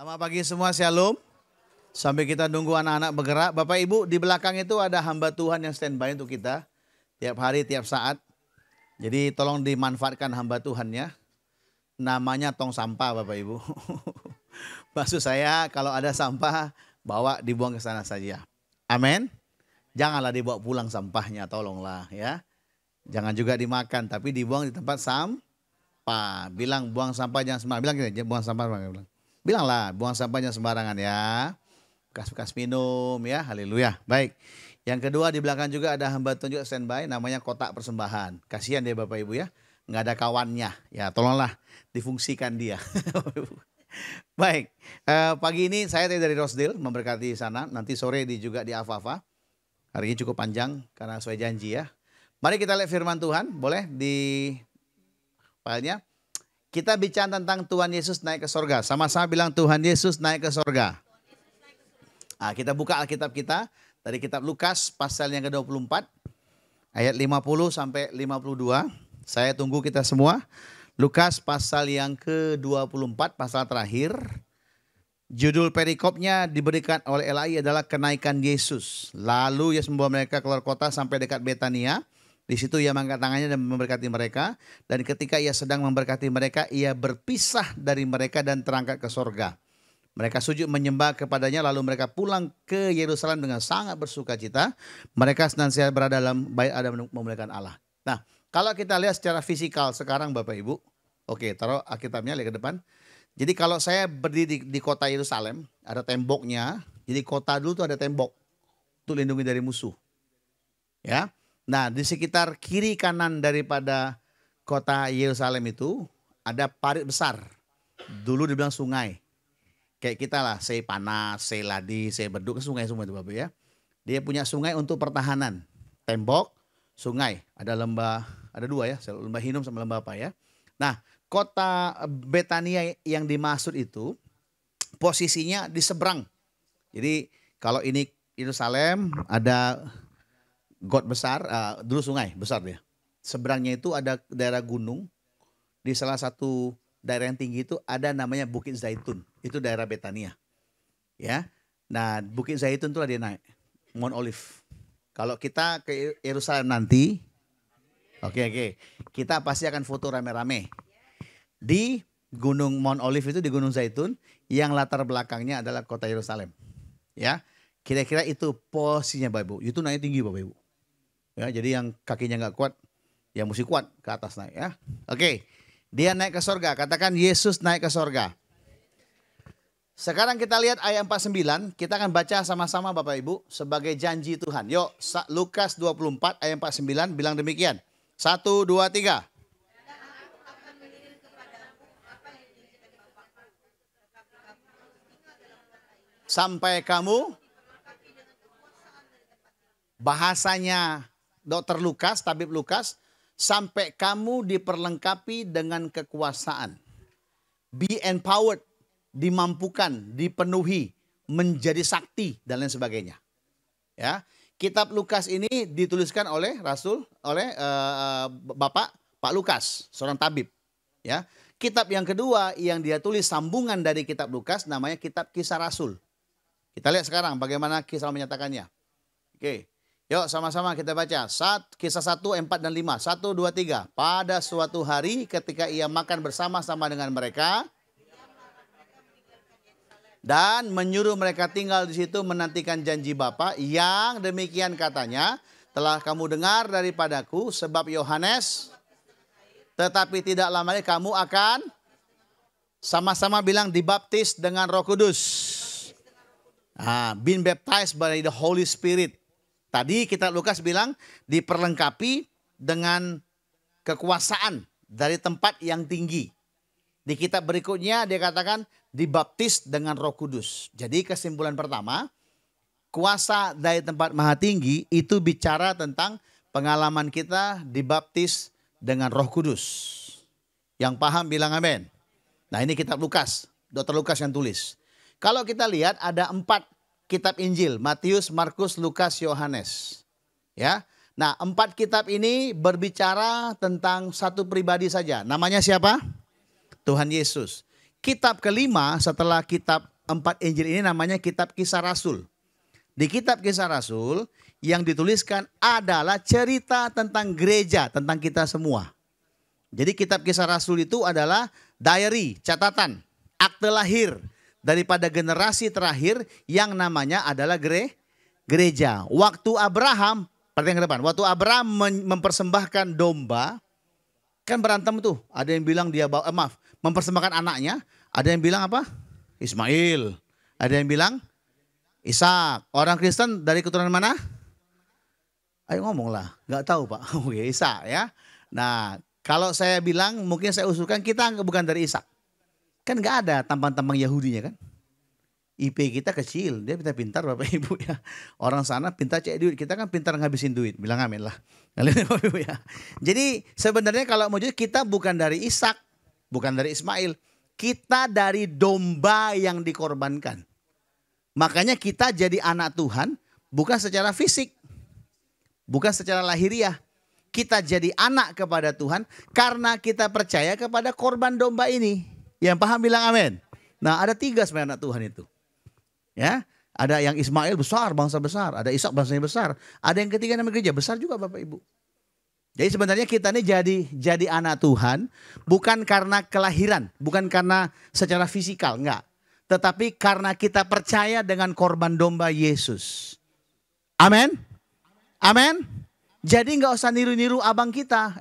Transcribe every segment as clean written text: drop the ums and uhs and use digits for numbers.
Selamat pagi semua, shalom. Sambil kita nunggu anak-anak bergerak, Bapak Ibu di belakang itu ada hamba Tuhan yang standby untuk kita. Tiap hari, tiap saat. Jadi tolong dimanfaatkan hamba Tuhannya. Namanya tong sampah Bapak Ibu. Maksud saya kalau ada sampah, bawa dibuang ke sana saja. Amin. Janganlah dibawa pulang sampahnya, tolonglah ya. Jangan juga dimakan, tapi dibuang di tempat sampah. Bilang buang sampah jangan sembarangan. Bilang gitu, buang sampah sembarangan. Bilanglah, buang sampahnya sembarangan ya. Bekas-bekas minum ya, haleluya. Baik, yang kedua di belakang juga ada hamba Tuhan juga standby, namanya kotak persembahan. Kasihan dia Bapak Ibu ya, nggak ada kawannya. Ya tolonglah difungsikan dia. Baik, pagi ini saya dari Rosedale memberkati sana. Nanti sore juga di Afafa. Hari ini cukup panjang karena sesuai janji ya. Mari kita lihat firman Tuhan, boleh di filenya. Kita bicara tentang Tuhan Yesus naik ke sorga. Sama-sama bilang Tuhan Yesus naik ke sorga. Nah, kita buka Alkitab kita dari kitab Lukas pasal yang ke-24. Ayat 50 sampai 52. Saya tunggu kita semua. Lukas pasal yang ke-24, pasal terakhir. Judul perikopnya diberikan oleh LAI adalah kenaikan Yesus. Lalu Yesus membawa mereka keluar kota sampai dekat Betania. Di situ ia mengangkat tangannya dan memberkati mereka. Dan ketika ia sedang memberkati mereka, ia berpisah dari mereka dan terangkat ke sorga. Mereka sujud menyembah kepadanya, lalu mereka pulang ke Yerusalem dengan sangat bersuka cita. Mereka senantiasa berada dalam bait Allah memuliakan Allah. Nah, kalau kita lihat secara fisikal sekarang Bapak Ibu. Oke, taruh Alkitabnya lihat ke depan. Jadi kalau saya berdiri di kota Yerusalem, ada temboknya. Jadi kota dulu tuh ada tembok untuk lindungi dari musuh. Ya. Nah, di sekitar kiri kanan daripada kota Yerusalem itu ada parit besar. Dulu dibilang sungai. Kayak kita lah, saya panas, saya ladi, saya beduk, sungai semua itu Bapak ya. Dia punya sungai untuk pertahanan. Tembok, sungai. Ada lembah, ada dua ya, lembah Hinnom sama lembah apa ya. Nah, kota Betania yang dimaksud itu posisinya di seberang. Jadi kalau ini Yerusalem ada got besar, dulu sungai besar dia. Seberangnya itu ada daerah gunung. Di salah satu daerah yang tinggi itu ada namanya Bukit Zaitun. Itu daerah Betania. Ya. Nah, Bukit Zaitun itulah dia naik. Mount Olive. Kalau kita ke Yerusalem nanti, oke. Kita pasti akan foto rame-rame. Di Gunung Mount Olive itu di Gunung Zaitun, yang latar belakangnya adalah kota Yerusalem. Ya. Kira-kira itu posisinya Bapak Ibu. Itu naik tinggi Bapak Ibu. Ya, jadi yang kakinya nggak kuat, yang mesti kuat ke atas naik ya. Oke, dia naik ke sorga. Katakan Yesus naik ke sorga. Sekarang kita lihat ayat 49. Kita akan baca sama-sama Bapak Ibu sebagai janji Tuhan. Yuk, Lukas 24 ayat 49 bilang demikian. 1, 2, 3. Sampai kamu, bahasanya Dr. Lukas, Tabib Lukas, sampai kamu diperlengkapi dengan kekuasaan. Be empowered, dimampukan, dipenuhi, menjadi sakti dan lain sebagainya. Ya, kitab Lukas ini dituliskan oleh Bapak Pak Lukas, seorang tabib. Ya, kitab yang kedua yang dia tulis sambungan dari kitab Lukas namanya kitab Kisah Rasul. Kita lihat sekarang bagaimana Kisah menyatakannya. Oke. Yuk sama-sama kita baca. Kisah 1, 4 dan 5. 1, 2, 3. Pada suatu hari ketika ia makan bersama-sama dengan mereka. Dan menyuruh mereka tinggal di situ menantikan janji Bapa. Yang demikian katanya. Telah kamu dengar daripadaku sebab Yohanes. Tetapi tidak lama lagi kamu akan. Sama-sama bilang dibaptis dengan Roh Kudus. Been baptized by the Holy Spirit. Tadi kitab Lukas bilang diperlengkapi dengan kekuasaan dari tempat yang tinggi. Di kitab berikutnya dia katakan dibaptis dengan Roh Kudus. Jadi kesimpulan pertama, kuasa dari tempat maha tinggi itu bicara tentang pengalaman kita dibaptis dengan Roh Kudus. Yang paham bilang amin. Nah ini kitab Lukas, Dr. Lukas yang tulis. Kalau kita lihat ada 4 kitab Injil, Matius, Markus, Lukas, Yohanes. Ya. Nah, 4 kitab ini berbicara tentang satu pribadi saja. Namanya siapa? Tuhan Yesus. kitab kelima setelah kitab 4 Injil ini namanya kitab Kisah Rasul. Di kitab Kisah Rasul yang dituliskan adalah cerita tentang gereja, tentang kita semua. Jadi kitab Kisah Rasul itu adalah diary, catatan, akte lahir daripada generasi terakhir yang namanya adalah gereja. Waktu Abraham, perhatikan ke depan, waktu Abraham mempersembahkan domba, kan berantem tuh. Ada yang bilang dia mempersembahkan anaknya, ada yang bilang apa? Ismail. Ada yang bilang Ishak. Orang Kristen dari keturunan mana? Ayo ngomonglah. Nggak tahu Pak. Oke, Ishak ya. Nah, kalau saya bilang mungkin saya usulkan kita bukan dari Ishak. Kan nggak ada tampang-tampang Yahudinya kan. IP kita kecil, dia pintar Bapak Ibu ya. Orang sana pintar cek duit, kita kan pintar ngabisin duit. Bilang amin lah. Ya. Jadi sebenarnya kalau mau jujur kita bukan dari Ishak, bukan dari Ismail. Kita dari domba yang dikorbankan. Makanya kita jadi anak Tuhan bukan secara fisik, bukan secara lahiriah. Kita jadi anak kepada Tuhan karena kita percaya kepada korban domba ini. Yang paham bilang amin. Nah ada 3 sebenarnya anak Tuhan itu. Ya, ada yang Ismail besar, bangsa besar. Ada Ishak bangsanya besar. Ada yang ketiga namanya gereja besar juga Bapak Ibu. Jadi sebenarnya kita ini jadi anak Tuhan bukan karena kelahiran, bukan karena secara fisikal, enggak. Tetapi karena kita percaya dengan korban domba Yesus. Amin. Amin. Jadi enggak usah niru-niru abang kita.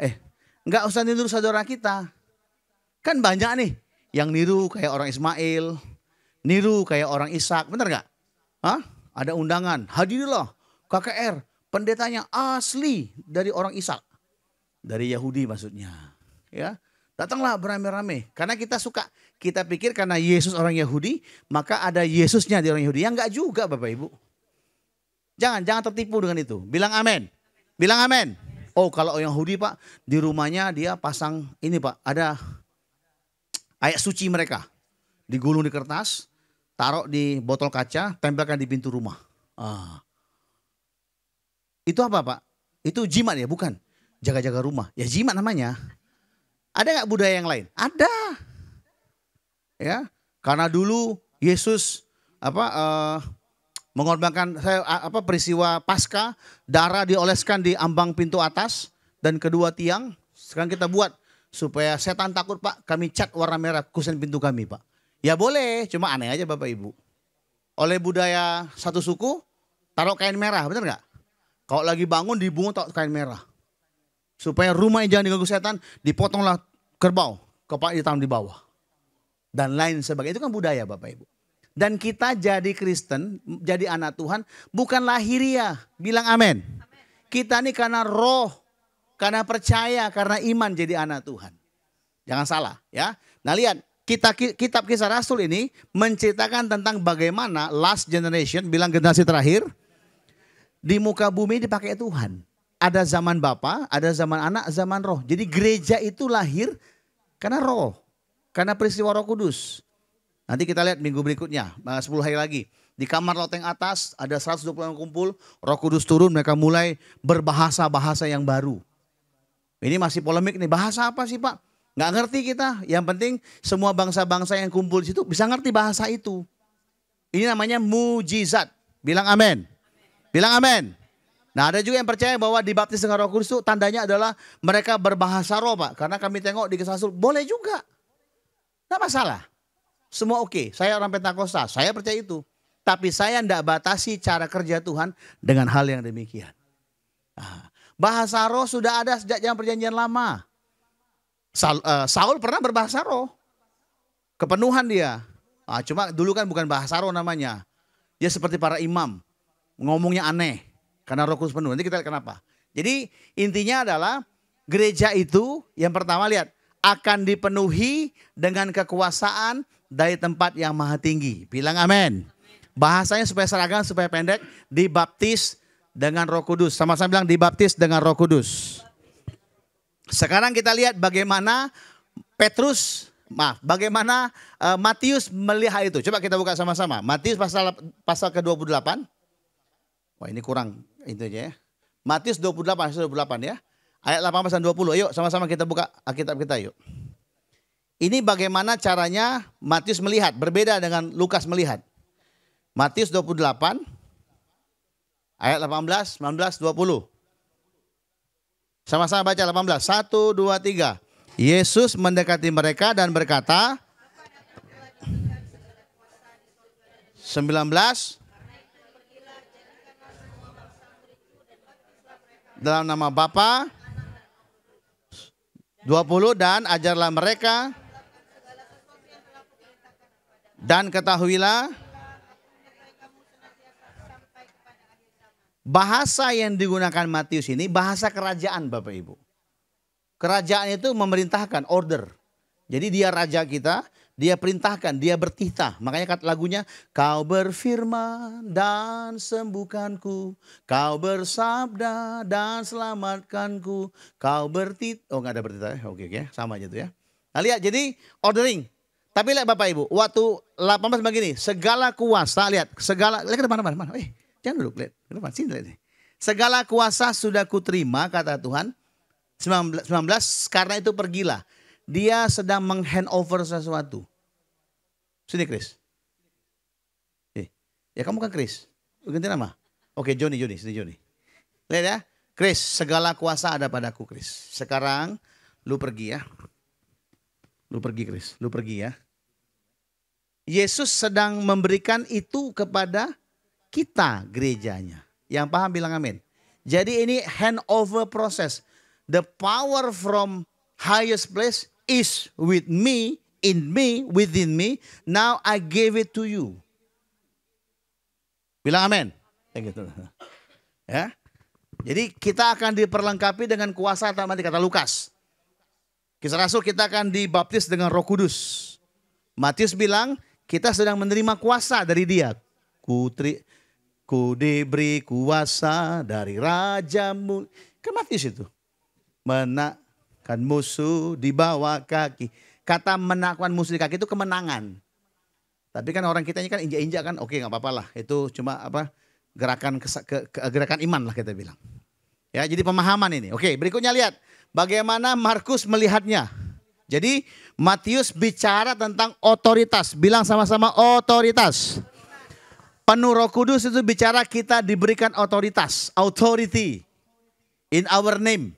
Enggak usah niru saudara kita. Kan banyak nih yang niru kayak orang Ismail, niru kayak orang Ishak, benar enggak? Hah? Ada undangan, hadirlah KKR, pendetanya asli dari orang Ishak. Dari Yahudi maksudnya. Ya, datanglah beramai-ramai. Karena kita suka, kita pikir karena Yesus orang Yahudi, maka ada Yesusnya di orang Yahudi. Yang enggak juga Bapak Ibu. Jangan tertipu dengan itu. Bilang amin. Bilang amin. Oh kalau orang Yahudi Pak, di rumahnya dia pasang ini Pak, ada ayat suci mereka. Digulung di kertas, taruh di botol kaca, tempelkan di pintu rumah. Itu apa Pak? Itu jimat ya? Bukan. Jaga-jaga rumah. Ya jimat namanya. Ada nggak budaya yang lain? Ada. Ya, karena dulu Yesus mengorbankan peristiwa Paskah, darah dioleskan di ambang pintu atas dan kedua tiang. Sekarang kita buat supaya setan takut Pak, kami cat warna merah kusen pintu kami Pak. Ya boleh, cuma aneh aja Bapak Ibu. Oleh budaya satu suku, taruh kain merah, benar nggak? Kalau lagi bangun dibungkus taruh kain merah. Supaya rumah yang jangan diganggu setan, dipotonglah kerbau, kepala ditaruh di bawah. Dan lain sebagainya, itu kan budaya Bapak Ibu. Dan kita jadi Kristen, jadi anak Tuhan, bukan lahiriah. Bilang amin. Kita ini karena roh, karena percaya, karena iman jadi anak Tuhan. Jangan salah ya. Nah lihat, kitab Kisah Rasul ini menceritakan tentang bagaimana last generation, bilang generasi terakhir, di muka bumi dipakai Tuhan. Ada zaman Bapa, ada zaman Anak, zaman Roh. Jadi gereja itu lahir karena Roh, karena peristiwa Roh Kudus. Nanti kita lihat minggu berikutnya, 10 hari lagi. Di kamar loteng atas ada 120 orang kumpul, Roh Kudus turun, mereka mulai berbahasa-bahasa yang baru. Ini masih polemik nih, bahasa apa sih Pak? Nggak ngerti kita, yang penting semua bangsa-bangsa yang kumpul di situ bisa ngerti bahasa itu. Ini namanya mujizat. Bilang amin. Bilang amin. Nah ada juga yang percaya bahwa dibaptis dengan Roh Kudus itu tandanya adalah mereka berbahasa roh Pak. Karena kami tengok di Kisah Rasul, boleh juga. Nggak masalah. Semua oke. Saya orang Pentakosta, saya percaya itu. Tapi saya tidak batasi cara kerja Tuhan dengan hal yang demikian. Nah, bahasa roh sudah ada sejak zaman perjanjian lama. Saul pernah berbahasa roh. Kepenuhan dia. Cuma dulu kan bukan bahasa roh namanya. Dia seperti para imam. Ngomongnya aneh. Karena Roh Kudus penuh. Nanti kita lihat kenapa. Jadi intinya adalah gereja itu yang pertama lihat. Akan dipenuhi dengan kekuasaan dari tempat yang maha tinggi. Bilang amin. Bahasanya supaya seragam, supaya pendek. Dibaptis dengan Roh Kudus. Sama-sama bilang dibaptis dengan Roh Kudus. Sekarang kita lihat bagaimana bagaimana Matius melihat itu. Coba kita buka sama-sama. Matius pasal ke-28. Wah ini kurang itu aja ya. Matius 28 ya. Ayat 18 dan 20. Yuk sama-sama kita buka Alkitab kita yuk. Ini bagaimana caranya Matius melihat, berbeda dengan Lukas melihat. Matius 28 ayat 18, 19, 20. Sama-sama baca 18. 1, 2, 3. Yesus mendekati mereka dan berkata, 19, dalam nama Bapa, 20, dan ajarlah mereka dan ketahuilah. Bahasa yang digunakan Matius ini bahasa kerajaan, Bapak Ibu. Kerajaan itu memerintahkan, order. Jadi dia raja kita, dia perintahkan, dia bertitah. Makanya kata lagunya, kau berfirman dan sembuhkanku, kau bersabda dan selamatkanku, kau bertitah. Oh, nggak ada bertitah ya? Oke, sama aja tuh ya. Nah lihat, jadi ordering. Tapi lihat Bapak Ibu, waktu 18 begini, segala kuasa, lihat ke depan. Jangan duduk, lihat ke depan, sini lihat. Segala kuasa sudah kuterima, kata Tuhan. 19, karena itu pergilah. Dia sedang meng-handover sesuatu. Sini Chris. Ya kamu kan Chris. Ganti nama. Oke, Joni, sini Joni. Lihat ya. Chris, segala kuasa ada padaku Chris. Sekarang lu pergi ya. Lu pergi Chris, lu pergi ya. Yesus sedang memberikan itu kepada kita gerejanya. Yang paham bilang amin. Jadi ini handover proses. The power from highest place is with me, in me, within me. Now I gave it to you. Bilang amin. Gitu. Ya. Jadi kita akan diperlengkapi dengan kuasa tadi kata Lukas. Kisah Rasul kita akan dibaptis dengan Roh Kudus. Matius bilang kita sedang menerima kuasa dari Dia. Ku diberi kuasa dari Rajamu. Kan Matius itu. Menakkan musuh di bawah kaki. Kata menakkan musuh di kaki itu kemenangan. Tapi kan orang kita ini kan injak-injak kan. Oke, nggak apa-apa lah. Itu cuma gerakan iman lah kita bilang. Ya, jadi pemahaman ini. Oke, berikutnya lihat bagaimana Markus melihatnya. Jadi Matius bicara tentang otoritas. Bilang sama-sama otoritas. Penuh Roh Kudus itu bicara kita diberikan otoritas. Authority. In our name.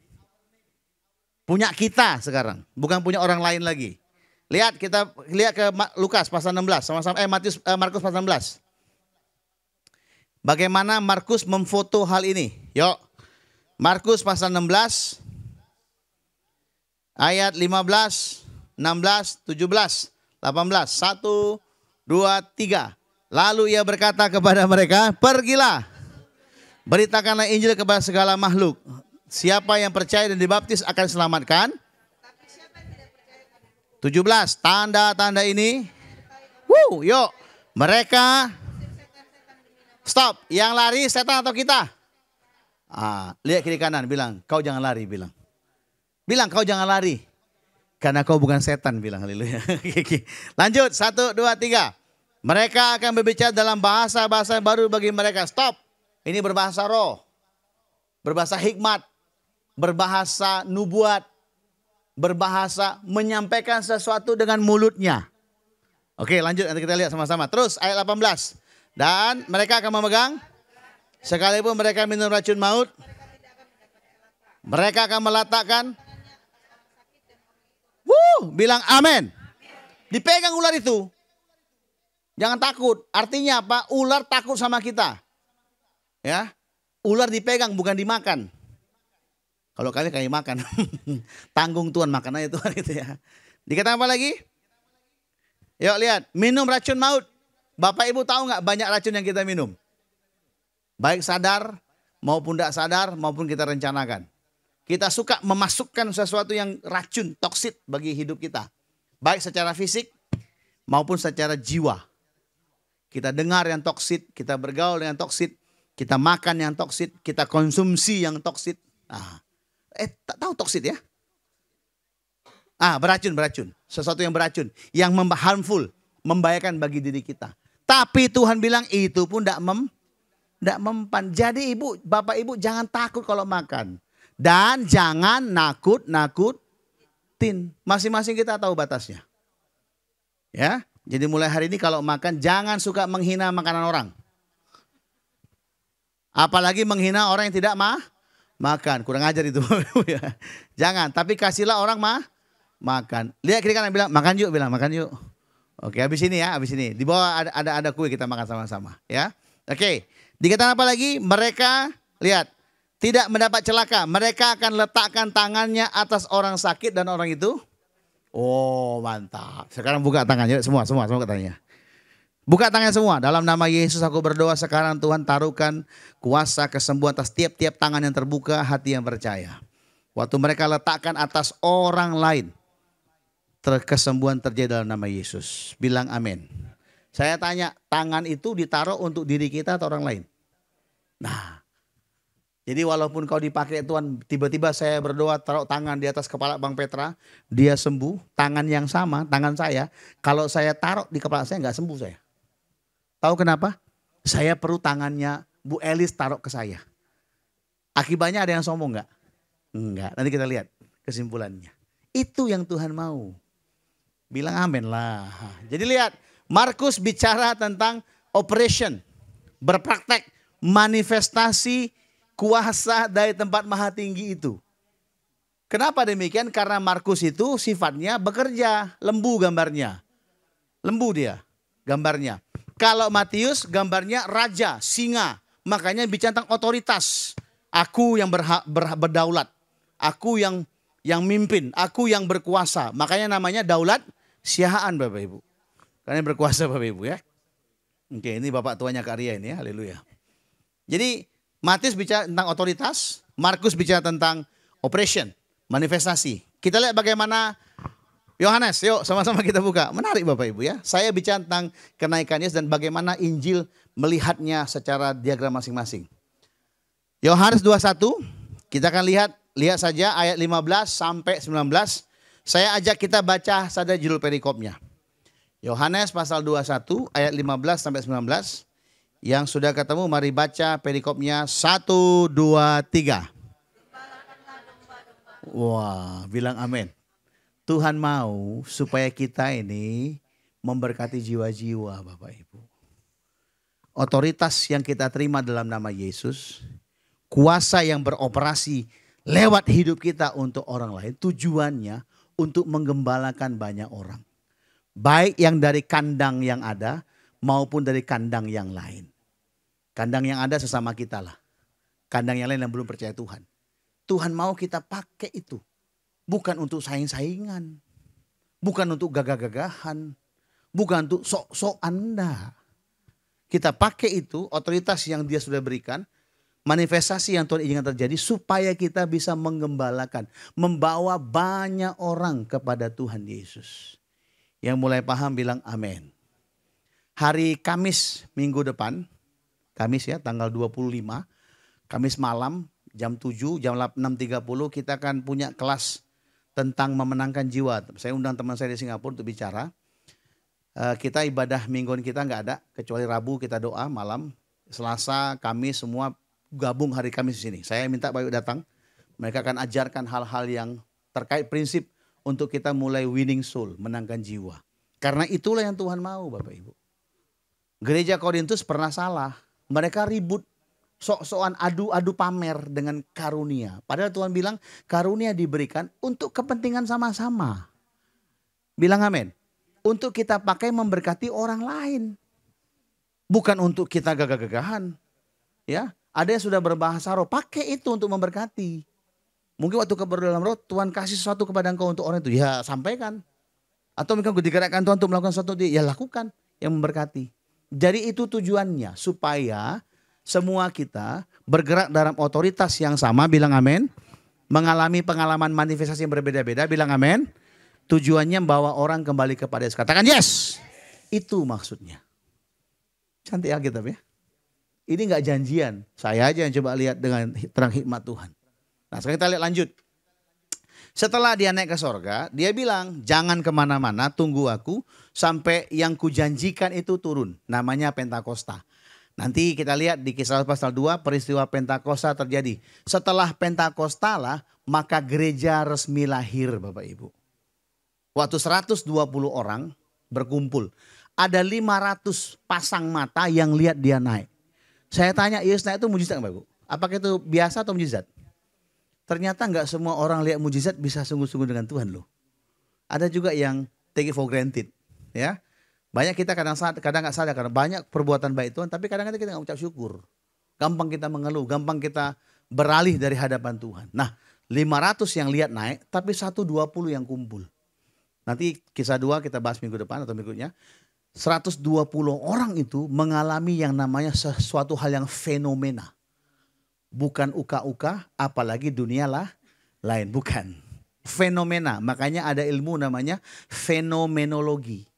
Punya kita sekarang. Bukan punya orang lain lagi. Lihat, kita lihat ke Lukas pasal 16. Sama-sama, Markus pasal 16. Bagaimana Markus memfoto hal ini. Yuk. Markus pasal 16. Ayat 15, 16, 17, 18. 1, 2, 3. Lalu ia berkata kepada mereka, pergilah. Beritakanlah Injil kepada segala makhluk. Siapa yang percaya dan dibaptis akan selamatkan. 17. Tanda-tanda ini. Yuk. Mereka. Stop. Yang lari setan atau kita? Lihat kiri kanan. Bilang, kau jangan lari. Bilang kau jangan lari. Karena kau bukan setan. Bilang, haleluya. Lanjut. 1, 2, 3. Mereka akan berbicara dalam bahasa-bahasa baru bagi mereka. Stop. Ini berbahasa roh. Berbahasa hikmat. Berbahasa nubuat. Berbahasa menyampaikan sesuatu dengan mulutnya. Oke, lanjut nanti kita lihat sama-sama. Terus ayat 18. Dan mereka akan memegang. Sekalipun mereka minum racun maut. Mereka akan meletakkan. Bilang amin. Dipegang ular itu. Jangan takut. Artinya apa? Ular takut sama kita. Ya. Ular dipegang bukan dimakan. Kalau kalian kayak makan. Tanggung Tuhan makan aja Tuhan itu ya. Dikatakan apa lagi? Yuk lihat. Minum racun maut. Bapak Ibu tahu nggak banyak racun yang kita minum? Baik sadar maupun tidak sadar maupun kita rencanakan. Kita suka memasukkan sesuatu yang racun, toksit bagi hidup kita. Baik secara fisik maupun secara jiwa. Kita dengar yang toksit, kita bergaul dengan toksit, kita makan yang toksit, kita konsumsi yang toksit. Tak tahu toksit ya? Beracun. Sesuatu yang beracun, yang harmful, membahayakan bagi diri kita. Tapi Tuhan bilang itu pun tidak mempan. Jadi Bapak Ibu jangan takut kalau makan. Dan jangan nakut-nakutin. Masing-masing kita tahu batasnya. Ya, jadi mulai hari ini kalau makan jangan suka menghina makanan orang. Apalagi menghina orang yang tidak makan. Kurang ajar itu. Jangan, tapi kasihlah orang makan. Lihat kiri kanan bilang makan yuk, bilang makan yuk. Oke, habis ini ya, habis ini. Di bawah ada kue kita makan sama-sama, ya. Oke. Dikatakan apa lagi? Mereka lihat tidak mendapat celaka. Mereka akan letakkan tangannya atas orang sakit dan orang itu. Oh, mantap. Sekarang buka tangannya semua katanya. Buka tangan semua. Dalam nama Yesus aku berdoa sekarang Tuhan taruhkan kuasa kesembuhan atas tiap-tiap tangan yang terbuka, hati yang percaya. Waktu mereka letakkan atas orang lain, kesembuhan terjadi dalam nama Yesus. Bilang amin. Saya tanya, tangan itu ditaruh untuk diri kita atau orang lain? Nah, jadi walaupun kau dipakai Tuhan, tiba-tiba saya berdoa taruh tangan di atas kepala Bang Petra, dia sembuh, tangan yang sama, tangan saya, kalau saya taruh di kepala saya nggak sembuh saya. Tahu kenapa? Saya perlu tangannya Bu Elis taruh ke saya. Akibatnya ada yang sombong nggak? Enggak, nanti kita lihat kesimpulannya. Itu yang Tuhan mau. Bilang amin lah. Jadi lihat, Markus bicara tentang operation, berpraktek, manifestasi kuasa dari tempat maha tinggi itu. Kenapa demikian? Karena Markus itu sifatnya bekerja, lembu gambarnya. Lembu dia gambarnya. Kalau Matius gambarnya raja, singa. Makanya bicara tentang otoritas. Aku yang berdaulat. Aku yang mimpin. Aku yang berkuasa. Makanya namanya daulat siahaan Bapak Ibu. Karena berkuasa Bapak Ibu ya. Oke, ini Bapak tuanya karya ini ya. Haleluya. Jadi Matius bicara tentang otoritas. Markus bicara tentang operation, manifestasi. Kita lihat bagaimana Yohanes, yuk sama-sama kita buka. Menarik Bapak Ibu ya. Saya bicara tentang kenaikan Yesus dan bagaimana Injil melihatnya secara diagram masing-masing. Yohanes 21, kita akan lihat saja ayat 15 sampai 19. Saya ajak kita baca saja judul perikopnya. Yohanes pasal 21 ayat 15 sampai 19. Yang sudah ketemu mari baca perikopnya 1, 2, 3. Wah, bilang amin. Tuhan mau supaya kita ini memberkati jiwa-jiwa Bapak Ibu. Otoritas yang kita terima dalam nama Yesus, kuasa yang beroperasi lewat hidup kita untuk orang lain, tujuannya untuk menggembalakan banyak orang. Baik yang dari kandang yang ada maupun dari kandang yang lain. Kandang yang ada sesama kita lah. Kandang yang lain yang belum percaya Tuhan. Tuhan mau kita pakai itu. Bukan untuk saing-saingan. Bukan untuk gagah-gagahan. Bukan untuk sok-sok Anda. Kita pakai itu, otoritas yang dia sudah berikan. Manifestasi yang Tuhan izinkan terjadi supaya kita bisa menggembalakan. Membawa banyak orang kepada Tuhan Yesus. Yang mulai paham bilang amin. Hari Kamis minggu depan. Kamis ya tanggal 25. Kamis malam jam 7, jam 6.30 kita akan punya kelas tentang memenangkan jiwa. Saya undang teman saya di Singapura untuk bicara. Kita ibadah mingguan kita nggak ada. Kecuali Rabu kita doa malam. Selasa, Kamis semua gabung hari Kamis di sini. Saya minta Bapak datang. Mereka akan ajarkan hal-hal yang terkait prinsip untuk kita mulai winning soul. Menangkan jiwa. Karena itulah yang Tuhan mau Bapak Ibu. Gereja Korintus pernah salah. Mereka ribut. Sok-sokan adu pamer dengan karunia. Padahal Tuhan bilang karunia diberikan untuk kepentingan sama-sama. Bilang amin. Untuk kita pakai memberkati orang lain. Bukan untuk kita gagah-gagahan. Ya, ada yang sudah berbahasa roh. Pakai itu untuk memberkati. Mungkin waktu kabar dalam roh Tuhan kasih sesuatu kepada engkau untuk orang itu. Ya sampaikan. Atau mungkin digerakkan Tuhan untuk melakukan sesuatu. Ya lakukan yang memberkati. Jadi itu tujuannya. Supaya semua kita bergerak dalam otoritas yang sama, bilang amin. Mengalami pengalaman manifestasi yang berbeda-beda, bilang amin. Tujuannya membawa orang kembali kepada Yesus. Katakan yes. Itu maksudnya. Cantik Alkitab ya. Ini gak janjian. Saya aja yang coba lihat dengan terang hikmat Tuhan. Nah sekarang kita lihat lanjut. Setelah dia naik ke sorga, dia bilang jangan kemana-mana, tunggu aku sampai yang kujanjikan itu turun. Namanya Pentakosta. Nanti kita lihat di Kisah pasal 2 peristiwa Pentakosta terjadi. Setelah Pentakosta lah maka gereja resmi lahir Bapak Ibu. Waktu 120 orang berkumpul. Ada 500 pasang mata yang lihat dia naik. Saya tanya, Yesus naik itu mujizat nggak, Bu? Apakah itu biasa atau mujizat? Ternyata nggak semua orang lihat mujizat bisa sungguh-sungguh dengan Tuhan loh. Ada juga yang take it for granted, ya. Banyak kita kadang nggak sadar karena banyak perbuatan baik Tuhan, tapi kadang-kadang kita nggak ucap syukur. Gampang kita mengeluh, gampang kita beralih dari hadapan Tuhan. Nah, 500 yang lihat naik, tapi 120 yang kumpul. Nanti kisah 2 kita bahas minggu depan atau berikutnya. 120 orang itu mengalami yang namanya sesuatu hal yang fenomena. Bukan uka-uka, apalagi dunia lain. Bukan. Fenomena, makanya ada ilmu namanya fenomenologi.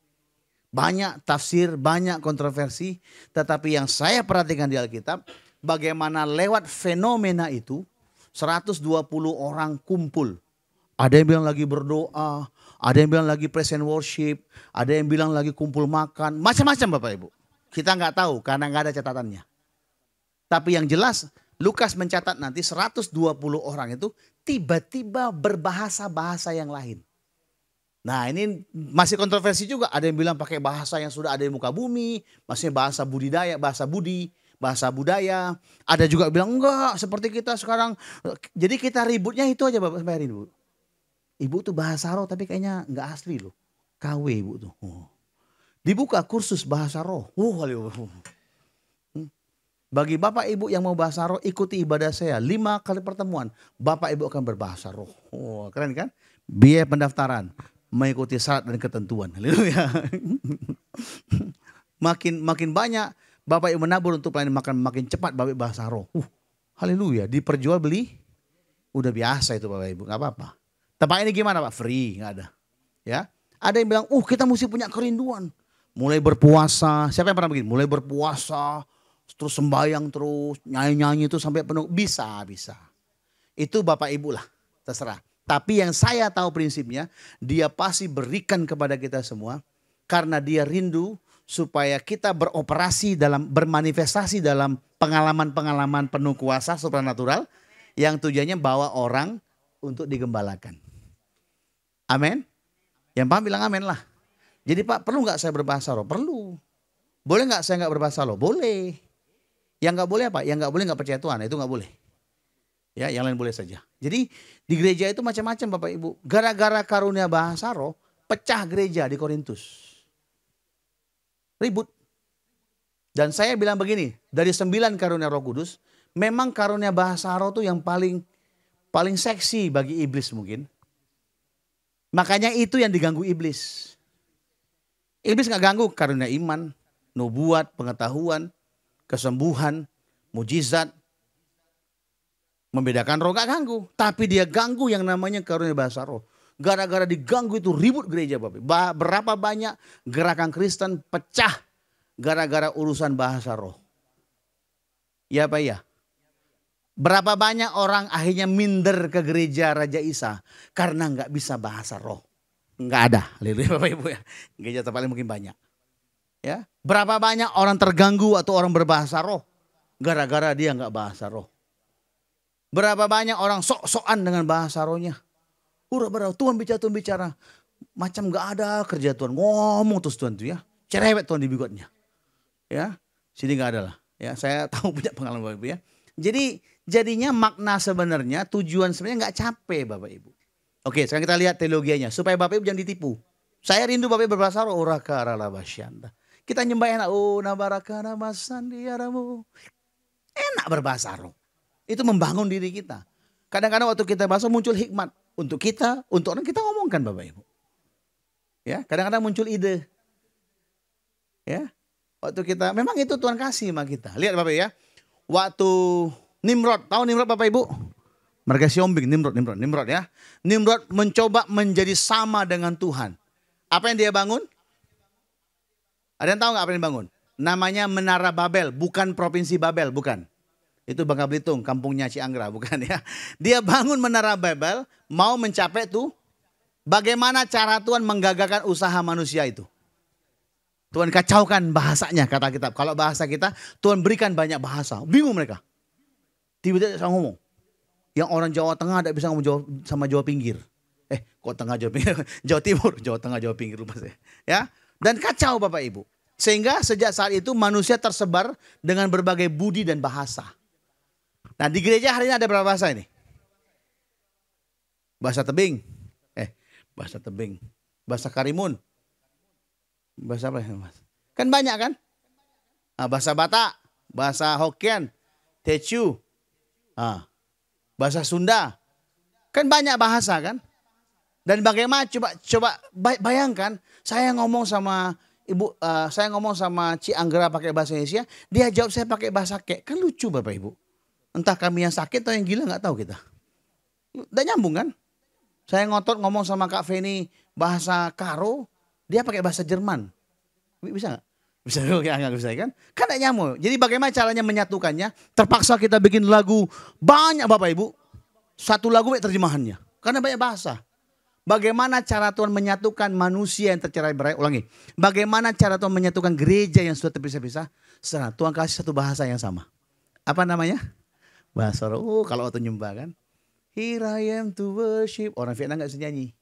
Banyak tafsir, banyak kontroversi. Tetapi yang saya perhatikan di Alkitab, bagaimana lewat fenomena itu 120 orang kumpul. Ada yang bilang lagi berdoa, ada yang bilang lagi praise and worship, ada yang bilang lagi kumpul makan, macam-macam Bapak Ibu. Kita nggak tahu karena nggak ada catatannya. Tapi yang jelas Lukas mencatat nanti 120 orang itu tiba-tiba berbahasa-bahasa yang lain. Nah ini masih kontroversi juga. Ada yang bilang pakai bahasa yang sudah ada di muka bumi. Maksudnya bahasa budidaya, bahasa budi, bahasa budaya. Ada juga bilang enggak seperti kita sekarang. Jadi kita ributnya itu aja Bapak sampai hari ini Bu. Ibu tuh bahasa roh tapi kayaknya enggak asli loh. KW Ibu tuh. Oh. Dibuka kursus bahasa roh. Bagi Bapak Ibu yang mau bahasa roh ikuti ibadah saya. 5 kali pertemuan. Bapak Ibu akan berbahasa roh. Oh, keren kan? Biaya pendaftaran. Mengikuti syarat dan ketentuan. Haleluya. Makin banyak Bapak Ibu menabur untuk pelayanan makin cepat Bapak Ibu bahasa roh. Haleluya. Diperjual beli udah biasa itu Bapak Ibu, nggak apa-apa. Tempat ini gimana Pak? Free, nggak ada. Ya. Ada yang bilang, kita mesti punya kerinduan. Mulai berpuasa. Siapa yang pernah begini? Mulai berpuasa, terus sembahyang terus, nyanyi-nyanyi itu sampai penuh. Bisa. Itu Bapak Ibu lah, terserah. Tapi yang saya tahu prinsipnya, dia pasti berikan kepada kita semua karena dia rindu supaya kita bermanifestasi dalam pengalaman-pengalaman penuh kuasa supranatural yang tujuannya bawa orang untuk digembalakan. Amin. Yang paham bilang amin lah. Jadi Pak, perlu nggak saya berbahasa roh? Perlu. Boleh nggak saya nggak berbahasa roh? Boleh. Yang nggak boleh apa? Yang nggak boleh nggak percaya Tuhan, itu nggak boleh. Ya, yang lain boleh saja. Jadi di gereja itu macam-macam Bapak Ibu. Gara-gara karunia bahasa roh, pecah gereja di Korintus. Ribut. Dan saya bilang begini, dari 9 karunia Roh Kudus, memang karunia bahasa roh itu yang paling seksi bagi iblis mungkin. Makanya itu yang diganggu iblis. Iblis nggak ganggu karunia iman, nubuat, pengetahuan, kesembuhan, mujizat. Membedakan roh gak ganggu. Tapi dia ganggu yang namanya karunia bahasa roh. Gara-gara diganggu itu ribut gereja Bapak. Berapa banyak gerakan Kristen pecah gara-gara urusan bahasa roh. Ya Pak ya. Berapa banyak orang akhirnya minder ke gereja Raja Isa. Karena gak bisa bahasa roh. Gak ada. Haleluya Bapak Ibu ya. Gereja tempatnya mungkin banyak. Ya. Berapa banyak orang terganggu atau orang berbahasa roh. Gara-gara dia gak bahasa roh. Berapa banyak orang sok-sokan dengan bahasa rohnya. Tuhan bicara. Macam gak ada kerja Tuhan. Ngomong terus Tuhan itu ya. Cerewet Tuhan di bigotnya. Ya, sini gak ada lah. Ya, saya tahu punya pengalaman Bapak Ibu ya. Jadi jadinya makna sebenarnya, tujuan sebenarnya gak capek Bapak Ibu. Oke, sekarang kita lihat teologianya. Supaya Bapak Ibu jangan ditipu. Saya rindu Bapak Ibu berbahasa roh. Kita nyembah enak. Enak berbahasa roh. Itu membangun diri kita. Kadang-kadang waktu kita bahasa muncul hikmat. Untuk kita, untuk orang kita ngomongkan Bapak Ibu. Ya, kadang-kadang muncul ide. Ya, waktu kita, memang itu Tuhan kasih sama kita. Lihat Bapak ya. Waktu Nimrod, tahu Nimrod Bapak Ibu? Mereka siombing, Nimrod ya. Nimrod mencoba menjadi sama dengan Tuhan. Apa yang dia bangun? Ada yang tahu nggak apa yang dibangun? Namanya Menara Babel, bukan Provinsi Babel, bukan. Itu Bangka Belitung, kampungnya Cianggra, bukan ya. Dia bangun Menara Babel, mau mencapai tuh bagaimana cara Tuhan menggagalkan usaha manusia itu. Tuhan kacaukan bahasanya, kata kitab. Kalau bahasa kita, Tuhan berikan banyak bahasa. Bingung mereka. Tiba-tiba saya ngomong. Yang orang Jawa Tengah tidak bisa ngomong sama Jawa Pinggir. Kok Tengah Jawa Pinggir? Jawa Timur, Jawa Tengah Jawa Pinggir lupa saya. Ya. Dan kacau Bapak Ibu. Sehingga sejak saat itu manusia tersebar dengan berbagai budi dan bahasa. Nah di gereja hari ini ada berapa bahasa ini? Bahasa tebing. Bahasa tebing. Bahasa karimun. Bahasa apa ya? Kan banyak kan? Nah, bahasa Batak. Bahasa Hokkien. Teochew. Bahasa Sunda. Kan banyak bahasa kan? Dan bagaimana coba bayangkan saya ngomong sama Ibu, saya ngomong sama Ci Anggra pakai bahasa Indonesia, dia jawab saya pakai bahasa Kek. Kan lucu Bapak Ibu. Entah kami yang sakit atau yang gila nggak tahu kita. Udah nyambung kan? Saya ngotot ngomong sama Kak Feni bahasa Karo, dia pakai bahasa Jerman. Bisa nggak? Bisa nggak bisa kan? Kan nggak nyambung. Jadi bagaimana caranya menyatukannya? Terpaksa kita bikin lagu banyak Bapak Ibu. Satu lagu banyak terjemahannya. Karena banyak bahasa. Bagaimana cara Tuhan menyatukan manusia yang tercerai-berai? Ulangi. Bagaimana cara Tuhan menyatukan gereja yang sudah terpisah-pisah? Setelah Tuhan kasih satu bahasa yang sama. Apa namanya? Bahasa roh. Kalau waktu nyembah kan. Here I am to worship. Orang Vietnam gak bisa nyanyi.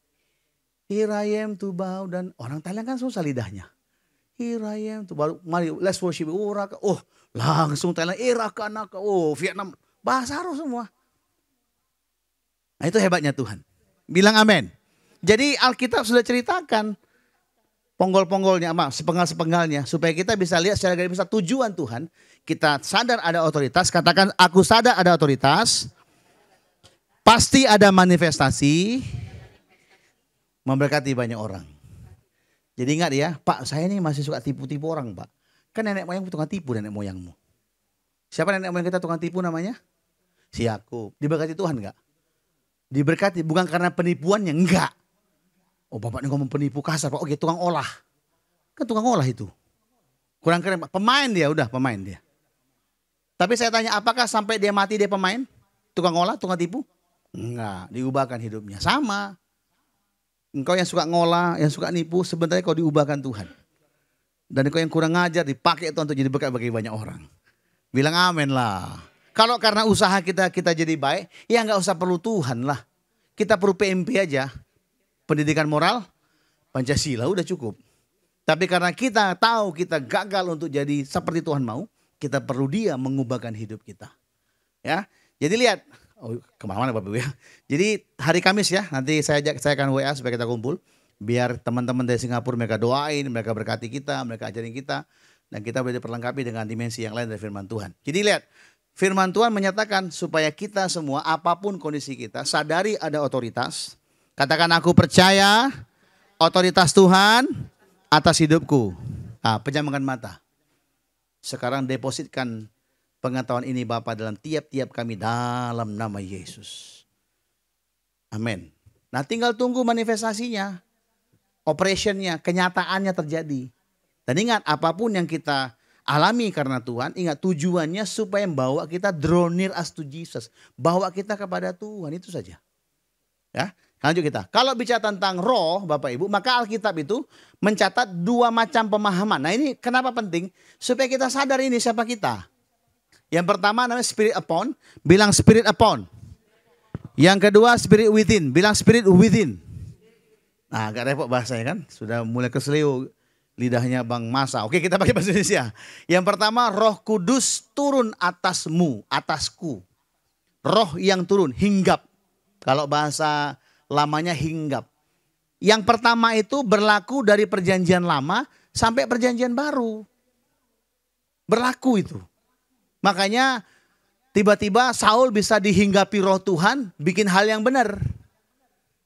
Here I am to bow. Dan orang Thailand kan susah lidahnya. Here I am to bow. Mari let's worship. Langsung Thailand. Raka-naka. Vietnam. Bahasa roh semua. Nah itu hebatnya Tuhan. Bilang amin. Jadi Alkitab sudah ceritakan ponggol-ponggolnya, sepenggal-sepenggalnya. Supaya kita bisa lihat secara garis besar tujuan Tuhan. Kita sadar ada otoritas. Katakan aku sadar ada otoritas. Pasti ada manifestasi. Memberkati banyak orang. Jadi ingat ya, Pak saya ini masih suka tipu-tipu orang Pak. Kan nenek moyang tukang tipu nenek moyangmu. Siapa nenek moyang kita tukang tipu namanya? Si Yakub. Diberkati Tuhan enggak? Diberkati bukan karena penipuannya, enggak. Oh bapak ini ngomong penipu kasar Pak, oke tukang olah. Kan tukang olah itu. Kurang keren Pak, pemain dia udah pemain dia. Tapi saya tanya apakah sampai dia mati dia pemain? Tukang olah, tukang tipu? Enggak, diubahkan hidupnya. Sama. Engkau yang suka ngolah, yang suka nipu, sebenarnya kau diubahkan Tuhan. Dan engkau yang kurang ngajar dipakai Tuhan untuk jadi berkat bagi banyak orang. Bilang amin lah. Kalau karena usaha kita jadi baik, ya nggak usah perlu Tuhan lah. Kita perlu PMP aja. Pendidikan moral, Pancasila udah cukup. Tapi karena kita tahu kita gagal untuk jadi seperti Tuhan mau, kita perlu dia mengubahkan hidup kita. Ya, jadi lihat, kemana-mana Bapak Ibu ya. Jadi hari Kamis ya, nanti saya akan WA supaya kita kumpul. Biar teman-teman dari Singapura mereka doain, mereka berkati kita, mereka ajarin kita. Dan kita boleh diperlengkapi dengan dimensi yang lain dari firman Tuhan. Jadi lihat, firman Tuhan menyatakan supaya kita semua apapun kondisi kita sadari ada otoritas. Katakan aku percaya otoritas Tuhan atas hidupku. Pejamkan mata. Sekarang depositkan pengetahuan ini Bapa dalam tiap-tiap kami dalam nama Yesus. Amin. Nah tinggal tunggu manifestasinya. Operationnya, kenyataannya terjadi. Dan ingat apapun yang kita alami karena Tuhan, ingat tujuannya supaya membawa kita draw near us to Jesus. Bawa kita kepada Tuhan, itu saja. Ya, lanjut kita. Kalau bicara tentang roh Bapak Ibu, maka Alkitab itu mencatat dua macam pemahaman. Nah ini kenapa penting? Supaya kita sadar ini siapa kita. Yang pertama namanya spirit upon, bilang spirit upon. Yang kedua spirit within, bilang spirit within. Nah agak repot bahasanya kan, sudah mulai keselio lidahnya Bang Masa. Oke kita pakai bahasa Indonesia. Yang pertama Roh Kudus turun atasmu, atasku. Roh yang turun, hinggap. Kalau bahasa lamanya hinggap. Yang pertama itu berlaku dari perjanjian lama sampai perjanjian baru. Berlaku itu. Makanya tiba-tiba Saul bisa dihinggapi roh Tuhan, bikin hal yang benar.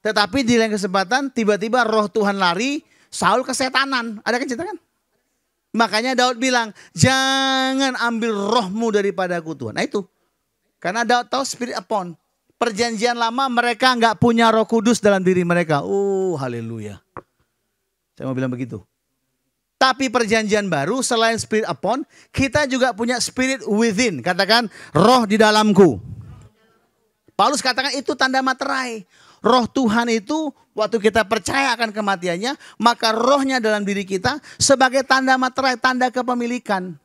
Tetapi di lain kesempatan tiba-tiba roh Tuhan lari, Saul kesetanan. Ada kan cerita kan? Makanya Daud bilang, jangan ambil rohmu daripadaku Tuhan. Nah itu. Karena Daud tahu spirit upon. Perjanjian lama mereka nggak punya Roh Kudus dalam diri mereka. Haleluya. Saya mau bilang begitu. Tapi perjanjian baru selain spirit upon, kita juga punya spirit within. Katakan roh di dalamku. Paulus katakan itu tanda materai. Roh Tuhan itu waktu kita percaya akan kematiannya, maka rohnya dalam diri kita sebagai tanda materai, tanda kepemilikan.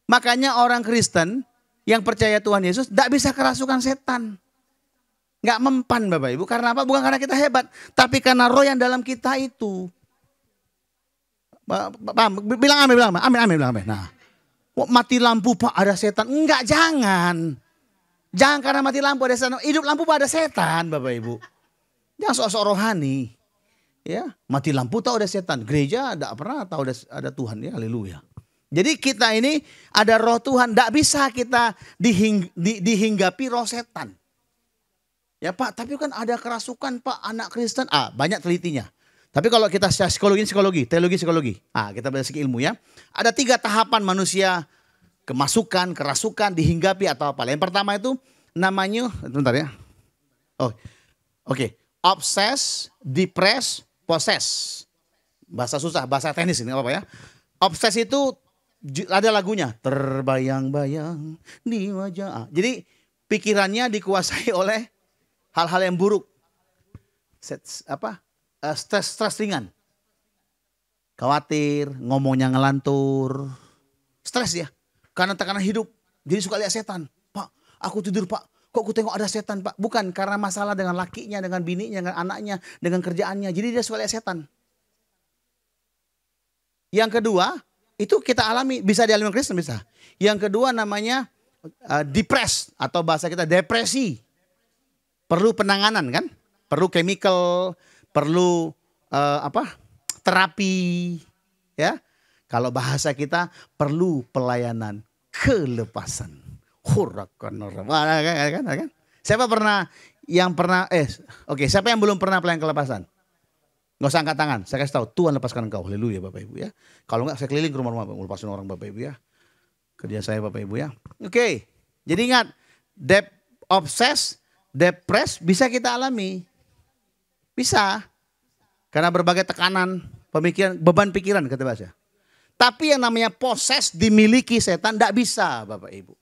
Makanya orang Kristen yang percaya Tuhan Yesus tidak bisa kerasukan setan. Nggak mempan Bapak Ibu. Karena apa? Bukan karena kita hebat. Tapi karena roh yang dalam kita itu. Bilang amin, bilang amin, amin, bilang amin. Nah, mati lampu Pak ada setan. Enggak, jangan. Jangan karena mati lampu ada setan. Hidup lampu Pak ada setan, Bapak Ibu. Jangan sok-sok rohani. Ya, mati lampu tahu ada setan. Gereja tidak pernah tahu ada Tuhan, ya, haleluya. Jadi kita ini ada roh Tuhan, tidak bisa kita dihinggapi roh setan. Ya Pak, tapi kan ada kerasukan Pak, anak Kristen. Banyak telitinya. Tapi kalau kita psikologi, teologi psikologi. Kita belajar ilmu ya. Ada 3 tahapan manusia kemasukan, kerasukan, dihinggapi atau apa. Yang pertama itu namanya, bentar ya. Oke. Obses, depress, possess. Bahasa susah, bahasa teknis ini apa ya. Obses itu ada lagunya, terbayang-bayang di wajah. Jadi pikirannya dikuasai oleh hal-hal yang buruk. Stres ringan. Khawatir, ngomongnya ngelantur. Stres ya. Karena tekanan hidup. Jadi suka lihat setan. Pak, aku tidur Pak. Kok aku tengok ada setan Pak? Bukan, karena masalah dengan lakinya, dengan bininya, dengan anaknya, dengan kerjaannya. Jadi dia suka lihat setan. Yang kedua, itu kita alami, bisa dialami Kristen bisa. Yang kedua namanya depress atau bahasa kita depresi. Perlu penanganan kan? Perlu chemical, perlu terapi, ya. Kalau bahasa kita perlu pelayanan kelepasan. Kan? Siapa yang belum pernah pelayanan kelepasan? Nggak usah angkat tangan, saya kasih tahu, Tuhan lepaskan engkau, haleluya Bapak Ibu ya. Kalau enggak saya keliling ke rumah-rumah, melepaskan orang Bapak Ibu ya. Kerja saya Bapak Ibu ya. Oke, jadi ingat, obses, depres bisa kita alami. Bisa. Karena berbagai tekanan, pemikiran, beban pikiran kata bahasa. Tapi yang namanya poses, dimiliki setan, enggak bisa Bapak Ibu.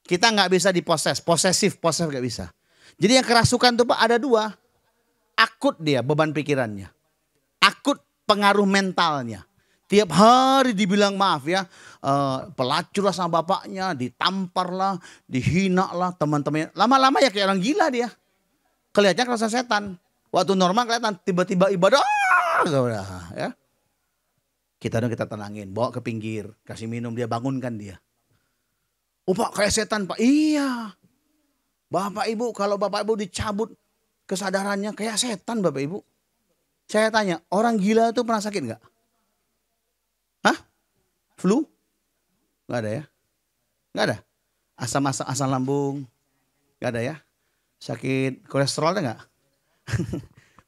Kita nggak bisa diposes, posesif nggak bisa. Jadi yang kerasukan itu Pak ada 2. Akut dia beban pikirannya. Akut pengaruh mentalnya. Tiap hari dibilang maaf ya. Pelacur lah sama bapaknya. Ditampar lah. Dihina lah teman-temannya. Lama-lama ya kayak orang gila dia. Kelihatannya kerasa setan. Waktu normal kelihatan tiba-tiba ibadah. Ya. Kita tenangin. Bawa ke pinggir. Kasih minum dia, bangunkan dia. Oh Pak kayak setan Pak. Iya. Bapak Ibu kalau Bapak Ibu dicabut kesadarannya kayak setan Bapak Ibu. Saya tanya, orang gila itu pernah sakit nggak? Hah? Flu? Nggak ada ya? Nggak ada? Asam lambung? Nggak ada ya? Sakit kolesterol ada nggak?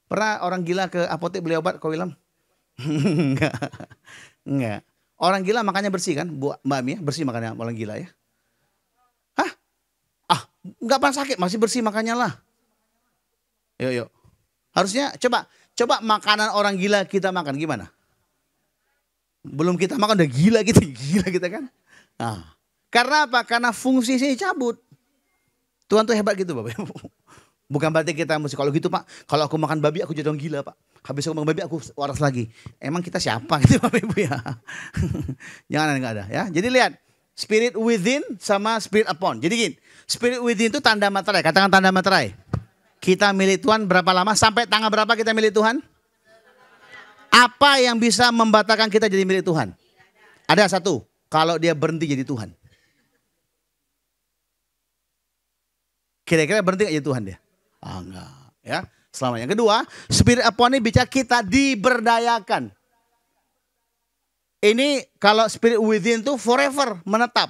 Pernah orang gila ke apotek beli obat kau bilang? Nggak. Orang gila makannya bersih kan? Mbak Ami ya? Bersih makannya orang gila ya? Hah? Nggak pernah sakit, masih bersih makannya lah. Yuk. Harusnya coba makanan orang gila kita makan gimana? Belum kita makan udah gila kita kan? Karena apa? Karena fungsinya cabut. Tuhan tuh hebat gitu Bapak Ibu. Bukan berarti kita mesti kalau gitu Pak. Kalau aku makan babi aku jadi orang gila Pak. Habis aku makan babi aku waras lagi. Emang kita siapa gitu Bapak Ibu ya? Jangan nggak ada ya. Jadi lihat. Spirit within sama spirit upon. Jadi gini. Spirit within itu tanda materai. Katakan tanda materai. Kita milik Tuhan berapa lama? Sampai tanggal berapa kita milik Tuhan? Apa yang bisa membatalkan kita jadi milik Tuhan? Ada 1. Kalau dia berhenti jadi Tuhan. Kira-kira berhenti gak jadi Tuhan dia? Enggak. Ya. Selama yang kedua, spirit upon ini bicara kita diberdayakan. Ini kalau spirit within itu forever, menetap.